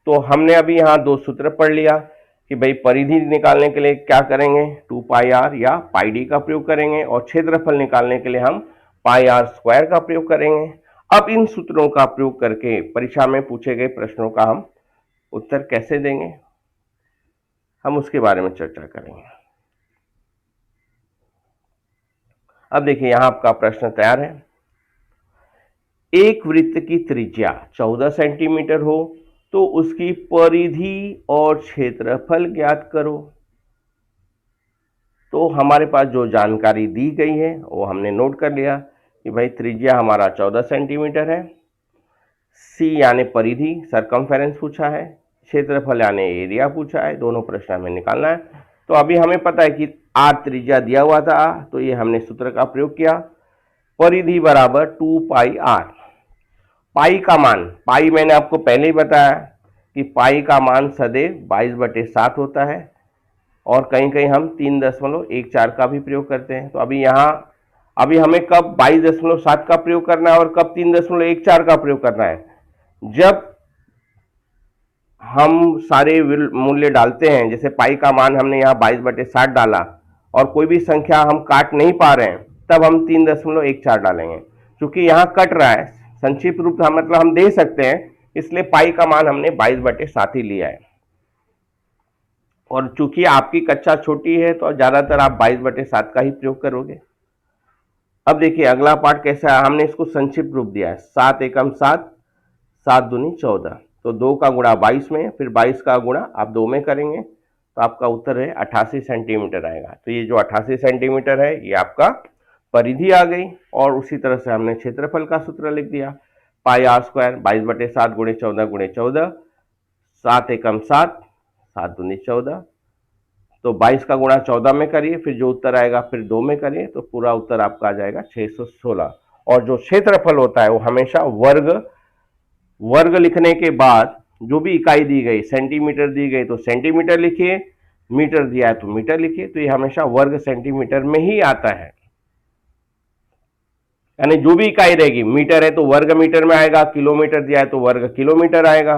तो हमने अभी यहाँ दो सूत्र पढ़ लिया कि भाई परिधि निकालने के लिए क्या करेंगे, 2 पाई आर या पाई डी का प्रयोग करेंगे, और क्षेत्रफल निकालने के लिए हम पाई आर स्क्वायर का प्रयोग करेंगे। अब इन सूत्रों का प्रयोग करके परीक्षा में पूछे गए प्रश्नों का हम उत्तर कैसे देंगे, हम उसके बारे में चर्चा करेंगे। अब देखिए यहां आपका प्रश्न तैयार है। एक वृत्त की त्रिज्या 14 सेंटीमीटर हो तो उसकी परिधि और क्षेत्रफल ज्ञात करो। तो हमारे पास जो जानकारी दी गई है वो हमने नोट कर लिया कि भाई त्रिज्या हमारा 14 सेंटीमीटर है, सी यानी परिधि सरकमफेरेंस पूछा है, क्षेत्रफल यानी एरिया पूछा है, दोनों प्रश्न हमें निकालना है। तो अभी हमें पता है कि आर त्रिज्या दिया हुआ था, तो ये हमने सूत्र का प्रयोग किया, परिधि बराबर 2 पाई आर। पाई का मान, पाई मैंने आपको पहले ही बताया कि पाई का मान सदैव 22/7 होता है, और कहीं कहीं हम 3.14 का भी प्रयोग करते हैं। तो अभी हमें कब 22.7 का प्रयोग करना है और कब 3.14 का प्रयोग करना है? जब हम सारे मूल्य डालते हैं, जैसे पाई का मान हमने यहाँ 22/7 डाला और कोई भी संख्या हम काट नहीं पा रहे हैं, तब हम 3.14 डालेंगे। क्योंकि यहाँ कट रहा है, संक्षिप्त रूप मतलब हम दे सकते हैं, इसलिए पाई का मान हमने 22/7 ही लिया है। और चूंकि आपकी कक्षा छोटी है तो ज्यादातर आप 22/7 का ही प्रयोग करोगे। अब देखिए अगला पार्ट कैसा है, हमने इसको संक्षिप्त रूप दिया है, 7 एकम 7, 7 दूनी 14, तो 2 का गुणा 22 में, फिर 22 का गुणा आप 2 में करेंगे तो आपका उत्तर है 88 सेंटीमीटर आएगा। तो ये जो 88 सेंटीमीटर है ये आपका परिधि आ गई। और उसी तरह से हमने क्षेत्रफल का सूत्र लिख दिया, पाई आर स्क्वायर 22/7 गुणे 14 गुणे 14, 7 एकम 7, 7 दूनी 14, तो 22 का गुणा 14 में करिए, फिर जो उत्तर आएगा फिर 2 में करिए, तो पूरा उत्तर आपका आ जाएगा 616। और जो क्षेत्रफल होता है वो हमेशा वर्ग लिखने के बाद जो भी इकाई दी गई, सेंटीमीटर दी गई तो सेंटीमीटर लिखिए, मीटर दिया है तो मीटर लिखिए, तो ये हमेशा वर्ग सेंटीमीटर में ही आता है। यानी जो भी इकाई रहेगी, मीटर है तो वर्ग मीटर में आएगा, किलोमीटर दिया है तो वर्ग किलोमीटर आएगा।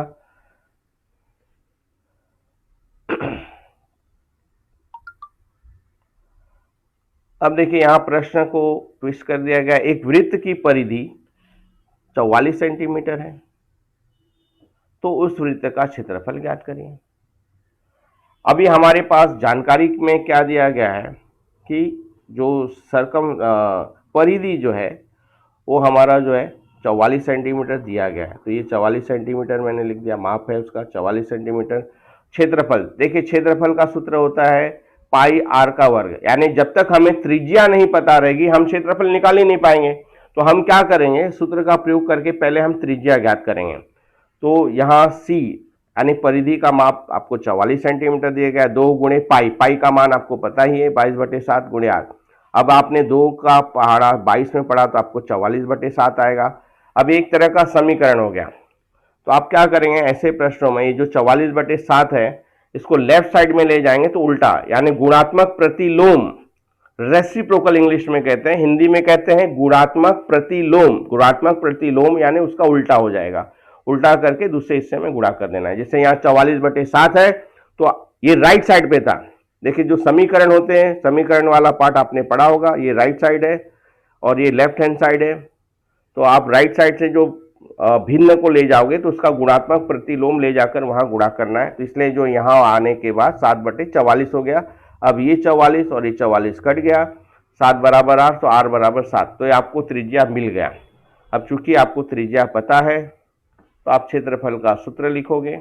अब देखिए यहां प्रश्न को ट्विस्ट कर दिया गया, एक वृत्त की परिधि 44 सेंटीमीटर है तो उस वृत्त का क्षेत्रफल ज्ञात करिए। अभी हमारे पास जानकारी में क्या दिया गया है कि जो परिधि जो है वो हमारा जो है 44 सेंटीमीटर दिया गया है, तो ये 44 सेंटीमीटर मैंने लिख दिया, माप है उसका 44 सेंटीमीटर। क्षेत्रफल, देखिए क्षेत्रफल का सूत्र होता है पाई आर का वर्ग, यानी जब तक हमें त्रिज्या नहीं पता रहेगी हम क्षेत्रफल निकाल ही नहीं पाएंगे। तो हम क्या करेंगे, सूत्र का प्रयोग करके पहले हम त्रिज्या ज्ञात करेंगे। तो यहाँ सी यानी परिधि का माप आपको 44 सेंटीमीटर दिया गया है, 2 गुणे पाई, पाई का मान आपको पता ही है 22/7 गुणे आर। अब आपने 2 का पहाड़ा 22 में पढ़ा तो आपको 44/7 आएगा। अब एक तरह का समीकरण हो गया, तो आप क्या करेंगे ऐसे प्रश्नों में, ये जो 44/7 है इसको लेफ्ट साइड में ले जाएंगे तो उल्टा, यानी गुणात्मक प्रतिलोम, रेसिप्रोकल इंग्लिश में कहते हैं, हिंदी में कहते हैं गुणात्मक प्रतिलोम। गुणात्मक प्रतिलोम यानी उसका उल्टा हो जाएगा, उल्टा करके दूसरे हिस्से में गुणा कर देना है। जैसे यहाँ 44/7 है तो ये राइट साइड पे था, देखिए जो समीकरण होते हैं, समीकरण वाला पार्ट आपने पढ़ा होगा, ये राइट साइड है और ये लेफ्ट हैंड साइड है। तो आप राइट साइड से जो भिन्न को ले जाओगे तो उसका गुणात्मक प्रतिलोम ले जाकर वहां गुणा करना है। तो इसलिए जो यहाँ आने के बाद 7/44 हो गया। अब ये 44 और ये 44 कट गया, 7 बराबर 8, तो आर बराबर 7, तो ये आपको त्रिज्या मिल गया। अब चूंकि आपको त्रिज्या पता है तो आप क्षेत्रफल का सूत्र लिखोगे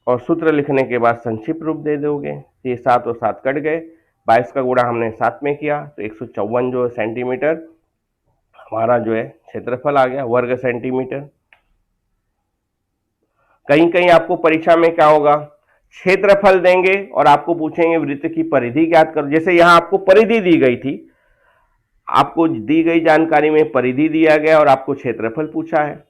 और सूत्र लिखने के बाद संक्षिप्त रूप दे दोगे। ये 7 और 7 कट गए, 22 का गुणा हमने 7 में किया तो 154 जो सेंटीमीटर हमारा जो है क्षेत्रफल आ गया, वर्ग सेंटीमीटर। कहीं कहीं आपको परीक्षा में क्या होगा, क्षेत्रफल देंगे और आपको पूछेंगे वृत्त की परिधि ज्ञात करो। जैसे यहां आपको परिधि दी गई थी, आपको दी गई जानकारी में परिधि दिया गया और आपको क्षेत्रफल पूछा है,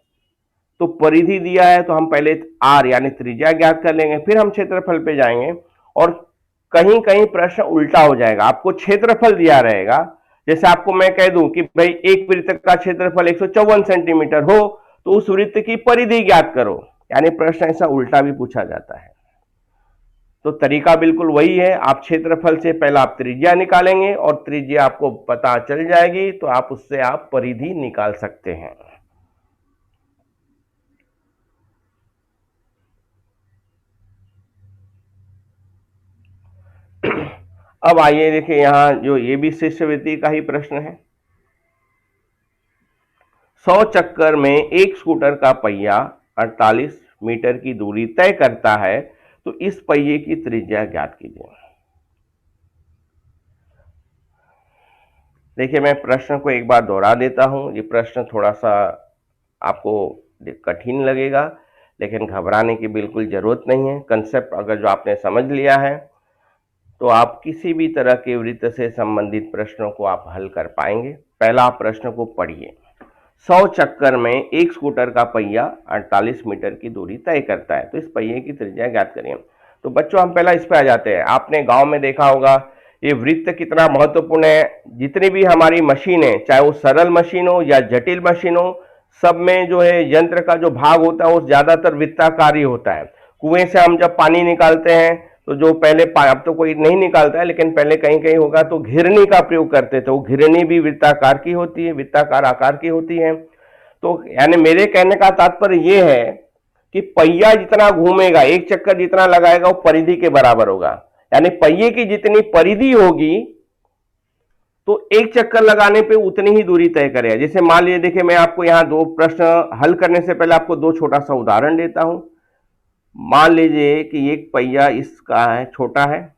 तो परिधि दिया है तो हम पहले आर यानी त्रिज्या ज्ञात कर लेंगे, फिर हम क्षेत्रफल पे जाएंगे। और कहीं कहीं प्रश्न उल्टा हो जाएगा, आपको क्षेत्रफल दिया रहेगा, जैसे आपको मैं कह दूं कि भाई एक वृत्त का क्षेत्रफल 154 सेंटीमीटर हो तो उस वृत्त की परिधि ज्ञात करो, यानी प्रश्न ऐसा उल्टा भी पूछा जाता है। तो तरीका बिल्कुल वही है, आप क्षेत्रफल से पहले आप त्रिज्या निकालेंगे और त्रिज्या आपको पता चल जाएगी तो आप उससे आप परिधि निकाल सकते हैं। अब आइए देखिए, यहां जो ये भी शिष्यवृत्ति का ही प्रश्न है। 100 चक्कर में एक स्कूटर का पहिया 48 मीटर की दूरी तय करता है, तो इस पहिए की त्रिज्या ज्ञात कीजिए। देखिए, मैं प्रश्न को एक बार दोहरा देता हूं। ये प्रश्न थोड़ा सा आपको कठिन लगेगा, लेकिन घबराने की बिल्कुल जरूरत नहीं है। कंसेप्ट अगर जो आपने समझ लिया है तो आप किसी भी तरह के वृत्त से संबंधित प्रश्नों को आप हल कर पाएंगे। पहला आप प्रश्न को पढ़िए। 100 चक्कर में एक स्कूटर का पहिया 48 मीटर की दूरी तय करता है, तो इस पहिए की त्रिज्या ज्ञात करिए। तो बच्चों, हम पहला इस पे आ जाते हैं। आपने गांव में देखा होगा ये वृत्त कितना महत्वपूर्ण है। जितनी भी हमारी मशीनें, चाहे वो सरल मशीन हो या जटिल मशीन हो, सब में जो है यंत्र का जो भाग होता है वो ज्यादातर वृत्ताकार ही होता है। कुएं से हम जब पानी निकालते हैं तो जो पहले अब तो कोई नहीं निकालता है, लेकिन पहले कहीं कहीं होगा तो घिरनी का प्रयोग करते थे। वो घिरनी भी वृत्ताकार की होती है, वृत्ताकार आकार की होती है। तो यानी मेरे कहने का तात्पर्य ये है कि पहिया जितना घूमेगा, एक चक्कर जितना लगाएगा, वो परिधि के बराबर होगा। यानी पहिए की जितनी परिधि होगी तो एक चक्कर लगाने पे उतनी ही दूरी तय करेगा। जैसे मान लीजिए, देखिए मैं आपको यहां दो प्रश्न हल करने से पहले आपको दो छोटा सा उदाहरण देता हूं। मान लीजिए कि एक पहिया इसका है, छोटा है,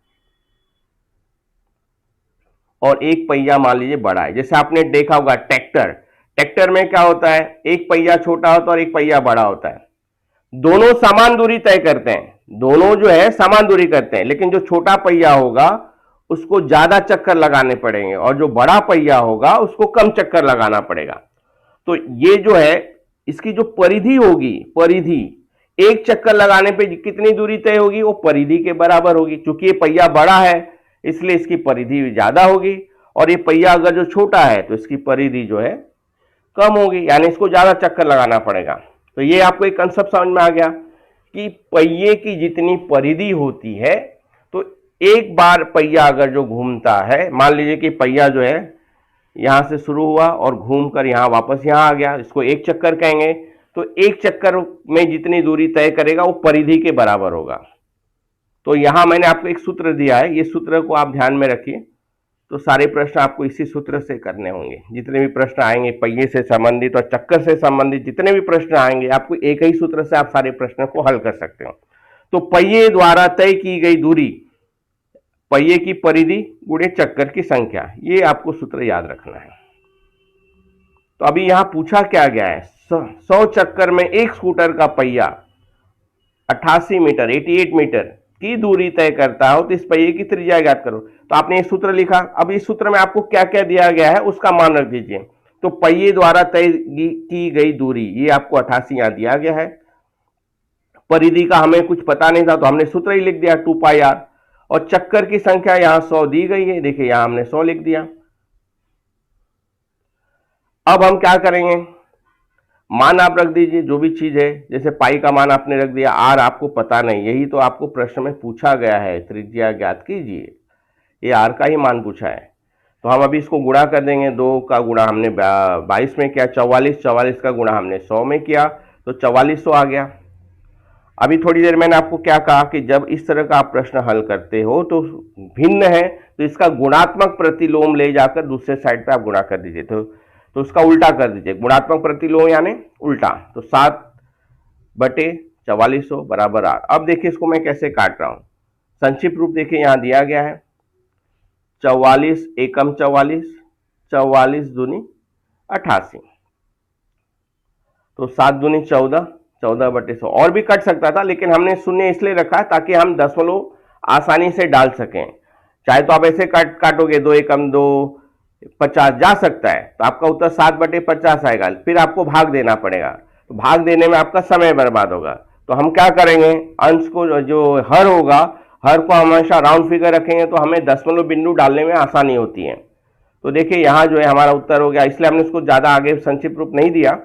और एक पहिया मान लीजिए बड़ा है। जैसे आपने देखा होगा ट्रैक्टर, ट्रैक्टर में क्या होता है, एक पहिया छोटा होता है और एक पहिया बड़ा होता है। दोनों समान दूरी तय करते हैं, दोनों जो है समान दूरी करते हैं, लेकिन जो छोटा पहिया होगा उसको ज्यादा चक्कर लगाने पड़ेंगे और जो बड़ा पहिया होगा उसको कम चक्कर लगाना पड़ेगा। तो ये जो है, इसकी जो परिधि होगी, परिधि एक चक्कर लगाने पे कितनी दूरी तय होगी, वो परिधि के बराबर होगी। क्योंकि ये पहिया बड़ा है इसलिए इसकी परिधि ज्यादा होगी, और ये पहिया अगर जो छोटा है तो इसकी परिधि जो है कम होगी, यानी इसको ज्यादा चक्कर लगाना पड़ेगा। तो ये आपको एक कंसेप्ट समझ में आ गया कि पहिए की जितनी परिधि होती है, तो एक बार पहिया अगर जो घूमता है, मान लीजिए कि पहिया जो है यहां से शुरू हुआ और घूमकर यहां वापस यहां आ गया, इसको एक चक्कर कहेंगे। तो एक चक्कर में जितनी दूरी तय करेगा वो परिधि के बराबर होगा। तो यहां मैंने आपको एक सूत्र दिया है, ये सूत्र को आप ध्यान में रखिए। तो सारे प्रश्न आपको इसी सूत्र से करने होंगे। जितने भी प्रश्न आएंगे पहिए से संबंधित और चक्कर से संबंधित जितने भी प्रश्न आएंगे, आपको एक ही सूत्र से आप सारे प्रश्नों को हल कर सकते हो। तो पहिए द्वारा तय की गई दूरी, पहिए की परिधि गुणे चक्कर की संख्या, ये आपको सूत्र याद रखना है। तो अभी यहां पूछा क्या गया है, 100 चक्कर में एक स्कूटर का पहिया 88 मीटर 88 मीटर की दूरी तय करता हो, तो इस पहिए की त्रिज्या ज्ञात करो। तो आपने ये सूत्र लिखा। अब इस सूत्र में आपको क्या क्या दिया गया है उसका मान रख दीजिए। तो पहिए द्वारा तय की गई दूरी, ये आपको 88 यहां दिया गया है। परिधि का हमें कुछ पता नहीं था तो हमने सूत्र ही लिख दिया 2πr, और चक्कर की संख्या यहां 100 दी गई है, देखिए यहां हमने 100 लिख दिया। अब हम क्या करेंगे, मान आप रख दीजिए जो भी चीज है। जैसे पाई का मान आपने रख दिया, आर आपको पता नहीं, यही तो आपको प्रश्न में पूछा गया है, त्रिज्या ज्ञात कीजिए। ये आर का ही मान पूछा है, तो हम अभी इसको गुणा कर देंगे। 2 का गुणा हमने 22 में किया, 44 का गुणा हमने 100 में किया, तो 4400 आ गया। अभी थोड़ी देर मैंने आपको क्या कहा कि जब इस तरह का आप प्रश्न हल करते हो तो भिन्न है तो इसका गुणात्मक प्रतिलोम ले जाकर दूसरे साइड पे आप गुणा कर दीजिए। तो उसका उल्टा कर दीजिए, गुणात्मक प्रतिलोम यानी उल्टा। तो 7/4400 बराबर 8। अब देखिए इसको मैं कैसे काट रहा हूं, संक्षिप्त रूप देखिए यहां दिया गया है 44 एकम 44, 44 दूनी 88, तो 7 दूनी 14, 14/100। और भी कट सकता था लेकिन हमने शून्य इसलिए रखा है ताकि हम दशमलव आसानी से डाल सकें। चाहे तो आप ऐसे काटोगे 2 एकम 2, 50 जा सकता है, तो आपका उत्तर 7/50 आएगा। फिर आपको भाग देना पड़ेगा, तो भाग देने में आपका समय बर्बाद होगा। तो हम क्या करेंगे, अंश को जो हर होगा, हर को हमेशा राउंड फिगर रखेंगे तो हमें दशमलव बिंदु डालने में आसानी होती है। तो देखिए यहाँ जो है हमारा उत्तर हो गया, इसलिए हमने उसको ज्यादा आगे संक्षिप्त रूप नहीं दिया।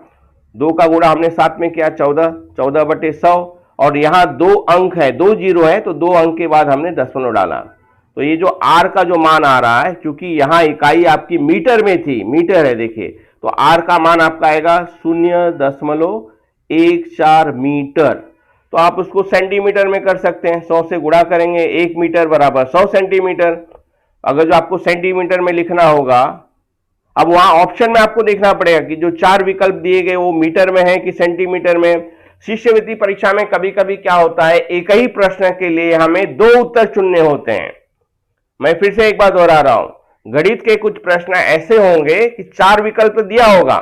2 का गुणा हमने 7 में किया 14, 14/100, और यहाँ 2 अंक है, 2 जीरो है, तो 2 अंक के बाद हमने दशमलव डाला। तो ये जो आर का जो मान आ रहा है, क्योंकि यहाँ इकाई आपकी मीटर में थी, मीटर है देखिए, तो आर का मान आपका आएगा 0.14 मीटर। तो आप उसको सेंटीमीटर में कर सकते हैं, 100 से गुणा करेंगे, 1 मीटर बराबर 100 सेंटीमीटर। अगर जो आपको सेंटीमीटर में लिखना होगा, अब वहां ऑप्शन में आपको देखना पड़ेगा कि जो 4 विकल्प दिए गए वो मीटर में है कि सेंटीमीटर में। शिष्यवृत्ति परीक्षा में कभी कभी क्या होता है, एक ही प्रश्न के लिए हमें 2 उत्तर चुनने होते हैं। मैं फिर से एक बार दोहरा रहा हूं, गणित के कुछ प्रश्न ऐसे होंगे कि 4 विकल्प दिया होगा,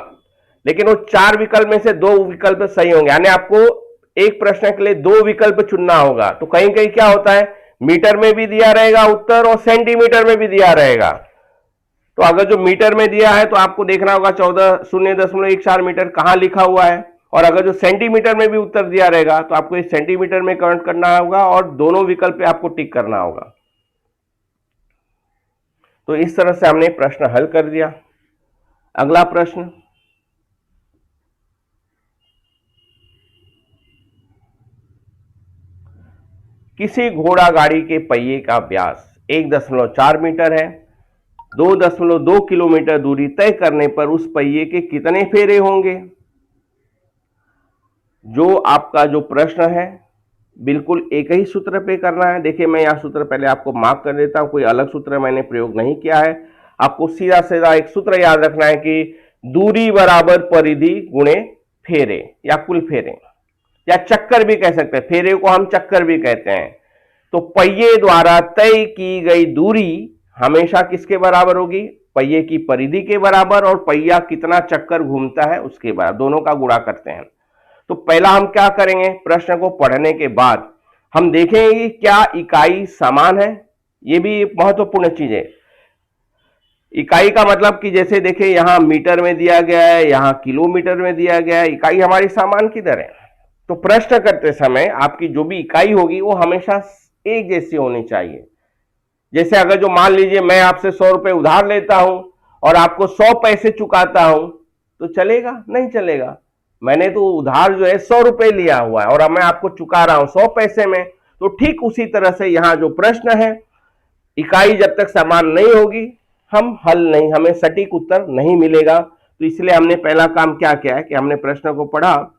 लेकिन वो 4 विकल्प में से 2 विकल्प सही होंगे, यानी आपको एक प्रश्न के लिए 2 विकल्प चुनना होगा। तो कहीं कहीं क्या होता है, मीटर में भी दिया रहेगा उत्तर और सेंटीमीटर में भी दिया रहेगा। तो अगर जो मीटर में दिया है तो आपको देखना होगा 0.14 मीटर कहां लिखा हुआ है, और अगर जो सेंटीमीटर में भी उत्तर दिया रहेगा तो आपको इस सेंटीमीटर में कन्वर्ट करना होगा और दोनों विकल्प पे आपको टिक करना होगा। तो इस तरह से हमने प्रश्न हल कर दिया। अगला प्रश्न, किसी घोड़ा गाड़ी के पहिए का व्यास 1.4 मीटर है, 2.2 किलोमीटर दूरी तय करने पर उस पहिए के कितने फेरे होंगे। जो आपका जो प्रश्न है बिल्कुल एक ही सूत्र पे करना है। देखिए मैं यह सूत्र पहले आपको मार्क कर देता हूं, कोई अलग सूत्र मैंने प्रयोग नहीं किया है। आपको सीधा सीधा एक सूत्र याद रखना है कि दूरी बराबर परिधि गुणे फेरे, या कुल फेरे, या चक्कर भी कह सकते हैं, फेरे को हम चक्कर भी कहते हैं। तो पहिए द्वारा तय की गई दूरी हमेशा किसके बराबर होगी, पहिए की परिधि के बराबर, और पहिया कितना चक्कर घूमता है उसके बराबर, दोनों का गुणा करते हैं। तो पहला हम क्या करेंगे, प्रश्न को पढ़ने के बाद हम देखेंगे कि क्या इकाई समान है। यह भी महत्वपूर्ण चीज है। इकाई का मतलब कि जैसे देखिए यहां मीटर में दिया गया है, यहां किलोमीटर में दिया गया है, इकाई हमारी समान किधर है। तो प्रश्न करते समय आपकी जो भी इकाई होगी वो हमेशा एक जैसी होनी चाहिए। जैसे अगर जो मान लीजिए मैं आपसे 100 रुपए उधार लेता हूं और आपको 100 पैसे चुकाता हूं, तो चलेगा? नहीं चलेगा। मैंने तो उधार जो है 100 रुपए लिया हुआ है और अब मैं आपको चुका रहा हूं 100 पैसे में। तो ठीक उसी तरह से यहां जो प्रश्न है, इकाई जब तक समान नहीं होगी हम हल नहीं, हमें सटीक उत्तर नहीं मिलेगा। तो इसलिए हमने पहला काम क्या किया है कि हमने प्रश्न को पढ़ा,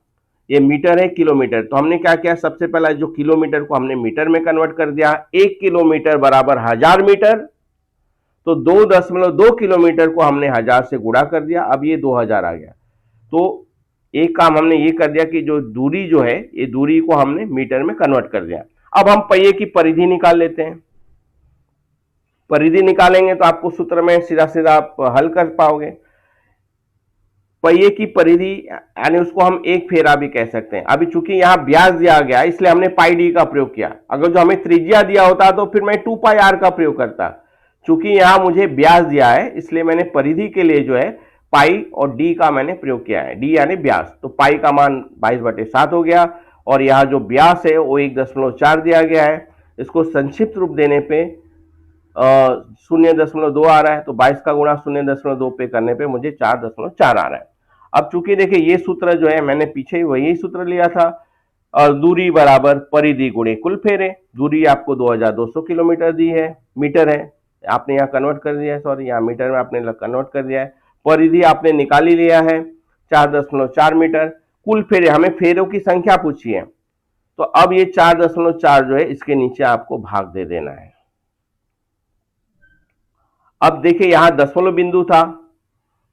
ये मीटर है किलोमीटर, तो हमने क्या किया, सबसे पहला जो किलोमीटर को हमने मीटर में कन्वर्ट कर दिया। 1 किलोमीटर बराबर 1000 मीटर, तो 2.2 किलोमीटर को हमने 1000 से गुणा कर दिया, अब ये 2000 आ गया। तो एक काम हमने ये कर दिया कि जो दूरी जो है, ये दूरी को हमने मीटर में कन्वर्ट कर दिया। अब हम पहिए की परिधि निकाल लेते हैं। परिधि निकालेंगे तो आपको सूत्र में सीधा सीधा आप हल कर पाओगे। पहिए की परिधि यानी उसको हम एक फेरा भी कह सकते हैं। अभी चूंकि यहां व्यास दिया गया इसलिए हमने पाई डी का प्रयोग किया। अगर जो हमें त्रिज्या दिया होता तो फिर मैं 2 पाई आर का प्रयोग करता। चूंकि यहां मुझे व्यास दिया है इसलिए मैंने परिधि के लिए जो है पाई और डी का मैंने प्रयोग किया है। डी यानी व्यास, तो पाई का मान 22/7 हो गया और यहाँ जो व्यास है वो 1.4 दिया गया है। इसको संक्षिप्त रूप देने पे 0.2 आ रहा है, तो 22 का गुणा 0.2 पे करने पे मुझे 4.4 आ रहा है। अब चूंकि देखिए ये सूत्र जो है मैंने पीछे वही सूत्र लिया था, और दूरी बराबर परिधि गुणे कुल फेरे। दूरी आपको 2200 किलोमीटर दी है, मीटर है, आपने यहाँ कन्वर्ट कर दिया है, सॉरी यहाँ मीटर में आपने कन्वर्ट कर दिया है। परिधि आपने निकाल ही लिया है 4.4 मीटर। कुल फेरे, हमें फेरों की संख्या पूछी है, तो अब ये 4.4 जो है इसके नीचे आपको भाग दे देना है। अब देखिए यहां दशमलव बिंदु था,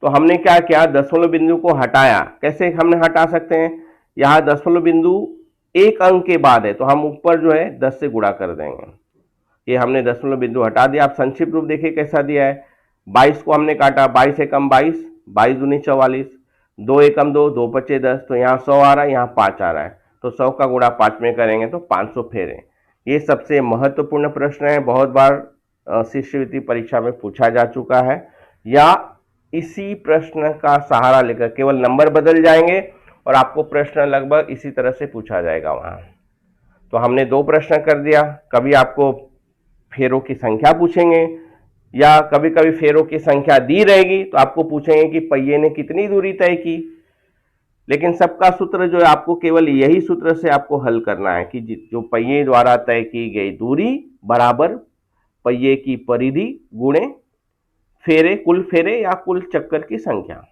तो हमने क्या किया, दशमलव बिंदु को हटाया। कैसे हमने हटा सकते हैं, यहां दशमलव बिंदु एक अंक के बाद है तो हम ऊपर जो है 10 से गुणा कर देंगे। ये हमने दशमलव बिंदु हटा दिया। आप संक्षिप्त रूप देखिए कैसा दिया है। 22 को हमने काटा, 22 एकम 22, 22 दूनी 44, 2 एकम 2, 2 पचे 10, तो यहाँ 100 आ रहा है, यहाँ 5 आ रहा है, तो 100 का गुणा 5 में करेंगे तो 500 फेरे। ये सबसे महत्वपूर्ण प्रश्न है, बहुत बार शिष्यवृत्ति परीक्षा में पूछा जा चुका है। या इसी प्रश्न का सहारा लेकर केवल नंबर बदल जाएंगे और आपको प्रश्न लगभग इसी तरह से पूछा जाएगा वहां। तो हमने 2 प्रश्न कर दिया। कभी आपको फेरों की संख्या पूछेंगे या कभी कभी फेरों की संख्या दी रहेगी तो आपको पूछेंगे कि पहिए ने कितनी दूरी तय की। लेकिन सबका सूत्र जो है आपको केवल यही सूत्र से आपको हल करना है कि जो पहिए द्वारा तय की गई दूरी बराबर पहिए की परिधि गुणे फेरे, कुल फेरे या कुल चक्कर की संख्या।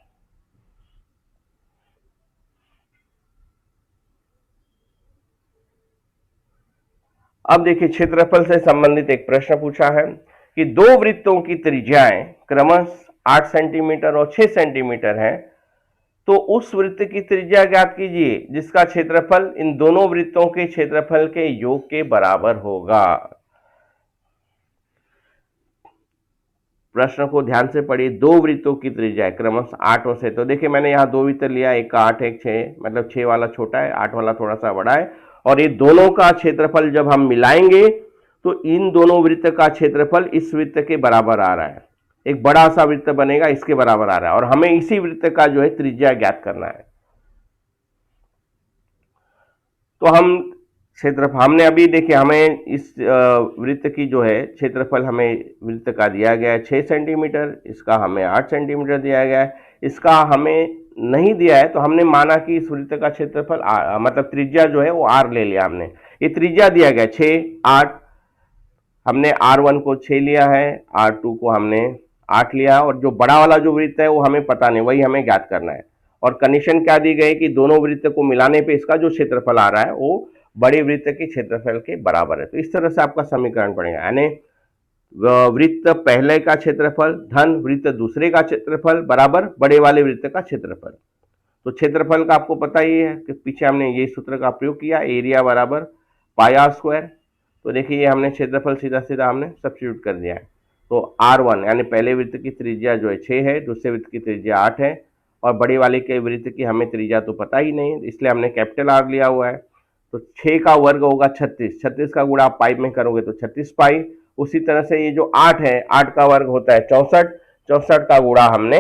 अब देखिए क्षेत्रफल से संबंधित एक प्रश्न पूछा है कि 2 वृत्तों की त्रिज्याएं क्रमशः 8 सेंटीमीटर और 6 सेंटीमीटर है, तो उस वृत्त की त्रिज्या ज्ञात कीजिए जिसका क्षेत्रफल इन दोनों वृत्तों के क्षेत्रफल के योग के बराबर होगा। प्रश्न को ध्यान से पढ़िए। 2 वृत्तों की त्रिज्या क्रमशः 8 से, तो देखिए मैंने यहाँ 2 वृत्त लिया, एक का 8 एक 6, मतलब 6 वाला छोटा है, 8 वाला थोड़ा सा बड़ा है, और ये दोनों का क्षेत्रफल जब हम मिलाएंगे तो इन दोनों वृत्त का क्षेत्रफल इस वृत्त के बराबर आ रहा है। एक बड़ा सा वृत्त बनेगा, इसके बराबर आ रहा है, और हमें इसी वृत्त का जो है त्रिज्या ज्ञात करना है। तो हम क्षेत्रफल हमने अभी देखिए, हमें इस वृत्त की जो है क्षेत्रफल हमें वृत्त का दिया गया है 6 सेंटीमीटर, इसका हमें 8 सेंटीमीटर दिया गया है, इसका हमें नहीं दिया है, तो हमने माना कि इस वृत्त का क्षेत्रफल मतलब त्रिज्या जो है वो आर ले लिया हमने। ये त्रिज्या दिया गया 6, 8, हमने R1 को 6 लिया है, R2 को हमने 8 लिया, और जो बड़ा वाला जो वृत्त है वो हमें पता नहीं, वही हमें ज्ञात करना है। और कंडीशन क्या दी गई कि दोनों वृत्त को मिलाने पे इसका जो क्षेत्रफल आ रहा है वो बड़े वृत्त के क्षेत्रफल के बराबर है। तो इस तरह से आपका समीकरण पड़ेगा, यानी वृत्त पहले का क्षेत्रफल धन वृत्त दूसरे का क्षेत्रफल बराबर बड़े वाले वृत्त का क्षेत्रफल। तो क्षेत्रफल का आपको पता ही है कि पीछे हमने ये सूत्र का प्रयोग किया, एरिया बराबर पाई आर स्क्वायर। तो देखिए ये हमने क्षेत्रफल सीधा सीधा हमने सब्स्टिट्यूट कर दिया है। तो R1 यानी पहले वृत्त की त्रिज्या जो है 6 है, दूसरे वृत्त की त्रिज्या 8 है, और बड़े वाले के वृत्त की हमें त्रिज्या तो पता ही नहीं, इसलिए हमने कैपिटल R लिया हुआ है। तो 6 का वर्ग होगा 36, 36 का गुणा आप पाई में करोगे तो 36 पाई। उसी तरह से ये जो 8 है, 8 का वर्ग होता है 64, 64 का गुणा हमने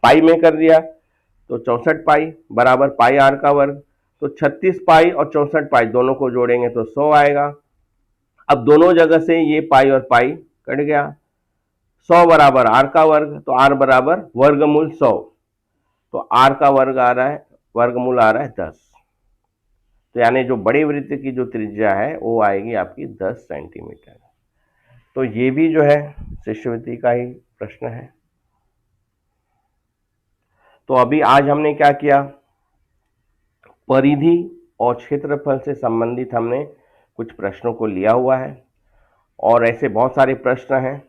पाई में कर दिया, तो 64 पाई बराबर पाई आर का वर्ग। तो 36 पाई और 64 पाई दोनों को जोड़ेंगे तो 100 आएगा। अब दोनों जगह से ये पाई और पाई कट गया, 100 बराबर आर का वर्ग, तो आर बराबर वर्गमूल 100, तो आर का वर्ग आ रहा है, वर्गमूल आ रहा है 10। तो यानी जो बड़े वृत्त की जो त्रिज्या है वो आएगी आपकी 10 सेंटीमीटर। तो ये भी जो है शिष्यवृत्ति का ही प्रश्न है। तो अभी आज हमने क्या किया, परिधि और क्षेत्रफल से संबंधित हमने कुछ प्रश्नों को लिया हुआ है, और ऐसे बहुत सारे प्रश्न हैं।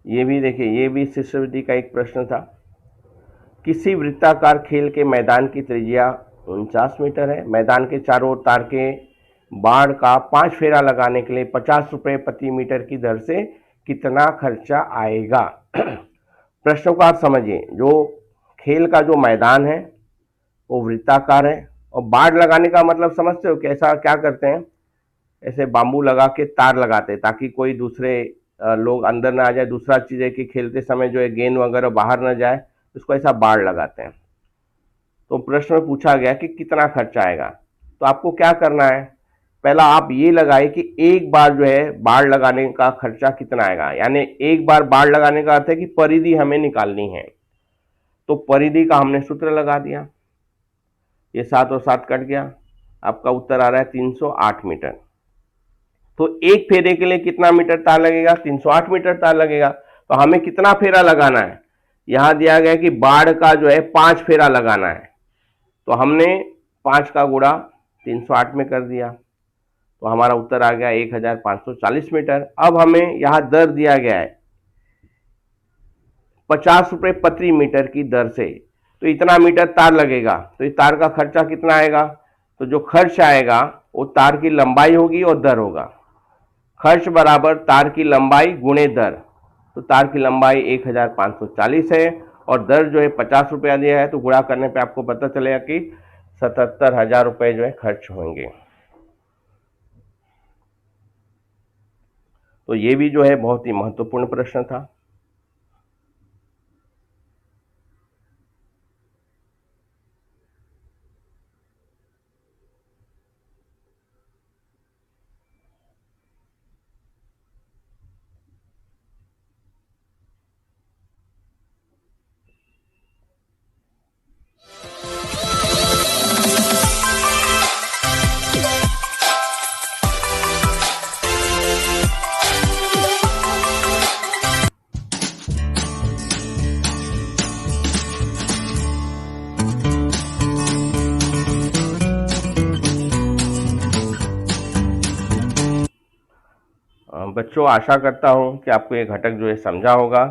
ये भी देखिए, ये भी शिष्यवृत्ति का एक प्रश्न था। किसी वृत्ताकार खेल के मैदान की त्रिज्या 49 मीटर है, मैदान के चारों ओर तार के बाढ़ का 5 फेरा लगाने के लिए 50 रुपये प्रति मीटर की दर से कितना खर्चा आएगा। प्रश्नों को आप समझिए, जो खेल का जो मैदान है वो वृत्ताकार है, और बाढ़ लगाने का मतलब समझते हो कैसा, क्या करते हैं, ऐसे बांबू लगा के तार लगाते हैं ताकि कोई दूसरे लोग अंदर ना आ जाए। दूसरा चीज़ है कि खेलते समय जो है गेंद वगैरह बाहर ना जाए, उसको ऐसा बाढ़ लगाते हैं। तो प्रश्न में पूछा गया कि कितना खर्चा आएगा, तो आपको क्या करना है, पहला आप ये लगाए कि एक बार जो है बाढ़ लगाने का खर्चा कितना आएगा। यानी एक बार बाढ़ लगाने का अर्थ है कि परिधि हमें निकालनी है, तो परिधि का हमने सूत्र लगा दिया, ये 7 और 7 कट गया, आपका उत्तर आ रहा है 308 मीटर। तो एक फेरे के लिए कितना मीटर तार लगेगा, 308 मीटर तार लगेगा। तो हमें कितना फेरा लगाना है, यहां दिया गया कि बाढ़ का जो है 5 फेरा लगाना है, तो हमने 5 का गुणा 308 में कर दिया, तो हमारा उत्तर आ गया 1540 मीटर। अब हमें यहां दर दिया गया है 50 रुपये प्रति मीटर की दर से, तो इतना मीटर तार लगेगा, तो इस तार का खर्चा कितना आएगा, तो जो खर्च आएगा वो तार की लंबाई होगी और दर होगा। खर्च बराबर तार की लंबाई गुणे दर। तो तार की लंबाई 1540 है और दर जो है 50 रुपया दिया है, तो गुणा करने पे आपको पता चलेगा कि 77,000 रुपये जो है खर्च होंगे। तो ये भी जो है बहुत ही महत्वपूर्ण प्रश्न था। बच्चों, आशा करता हूँ कि आपको ये घटक जो है समझा होगा।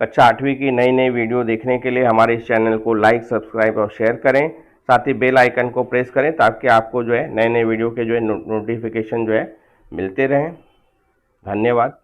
कक्षा 8वीं की नई नई वीडियो देखने के लिए हमारे इस चैनल को लाइक, सब्सक्राइब और शेयर करें। साथ ही बेल आइकन को प्रेस करें ताकि आपको जो है नए नए वीडियो के जो है नोटिफिकेशन जो है मिलते रहें। धन्यवाद।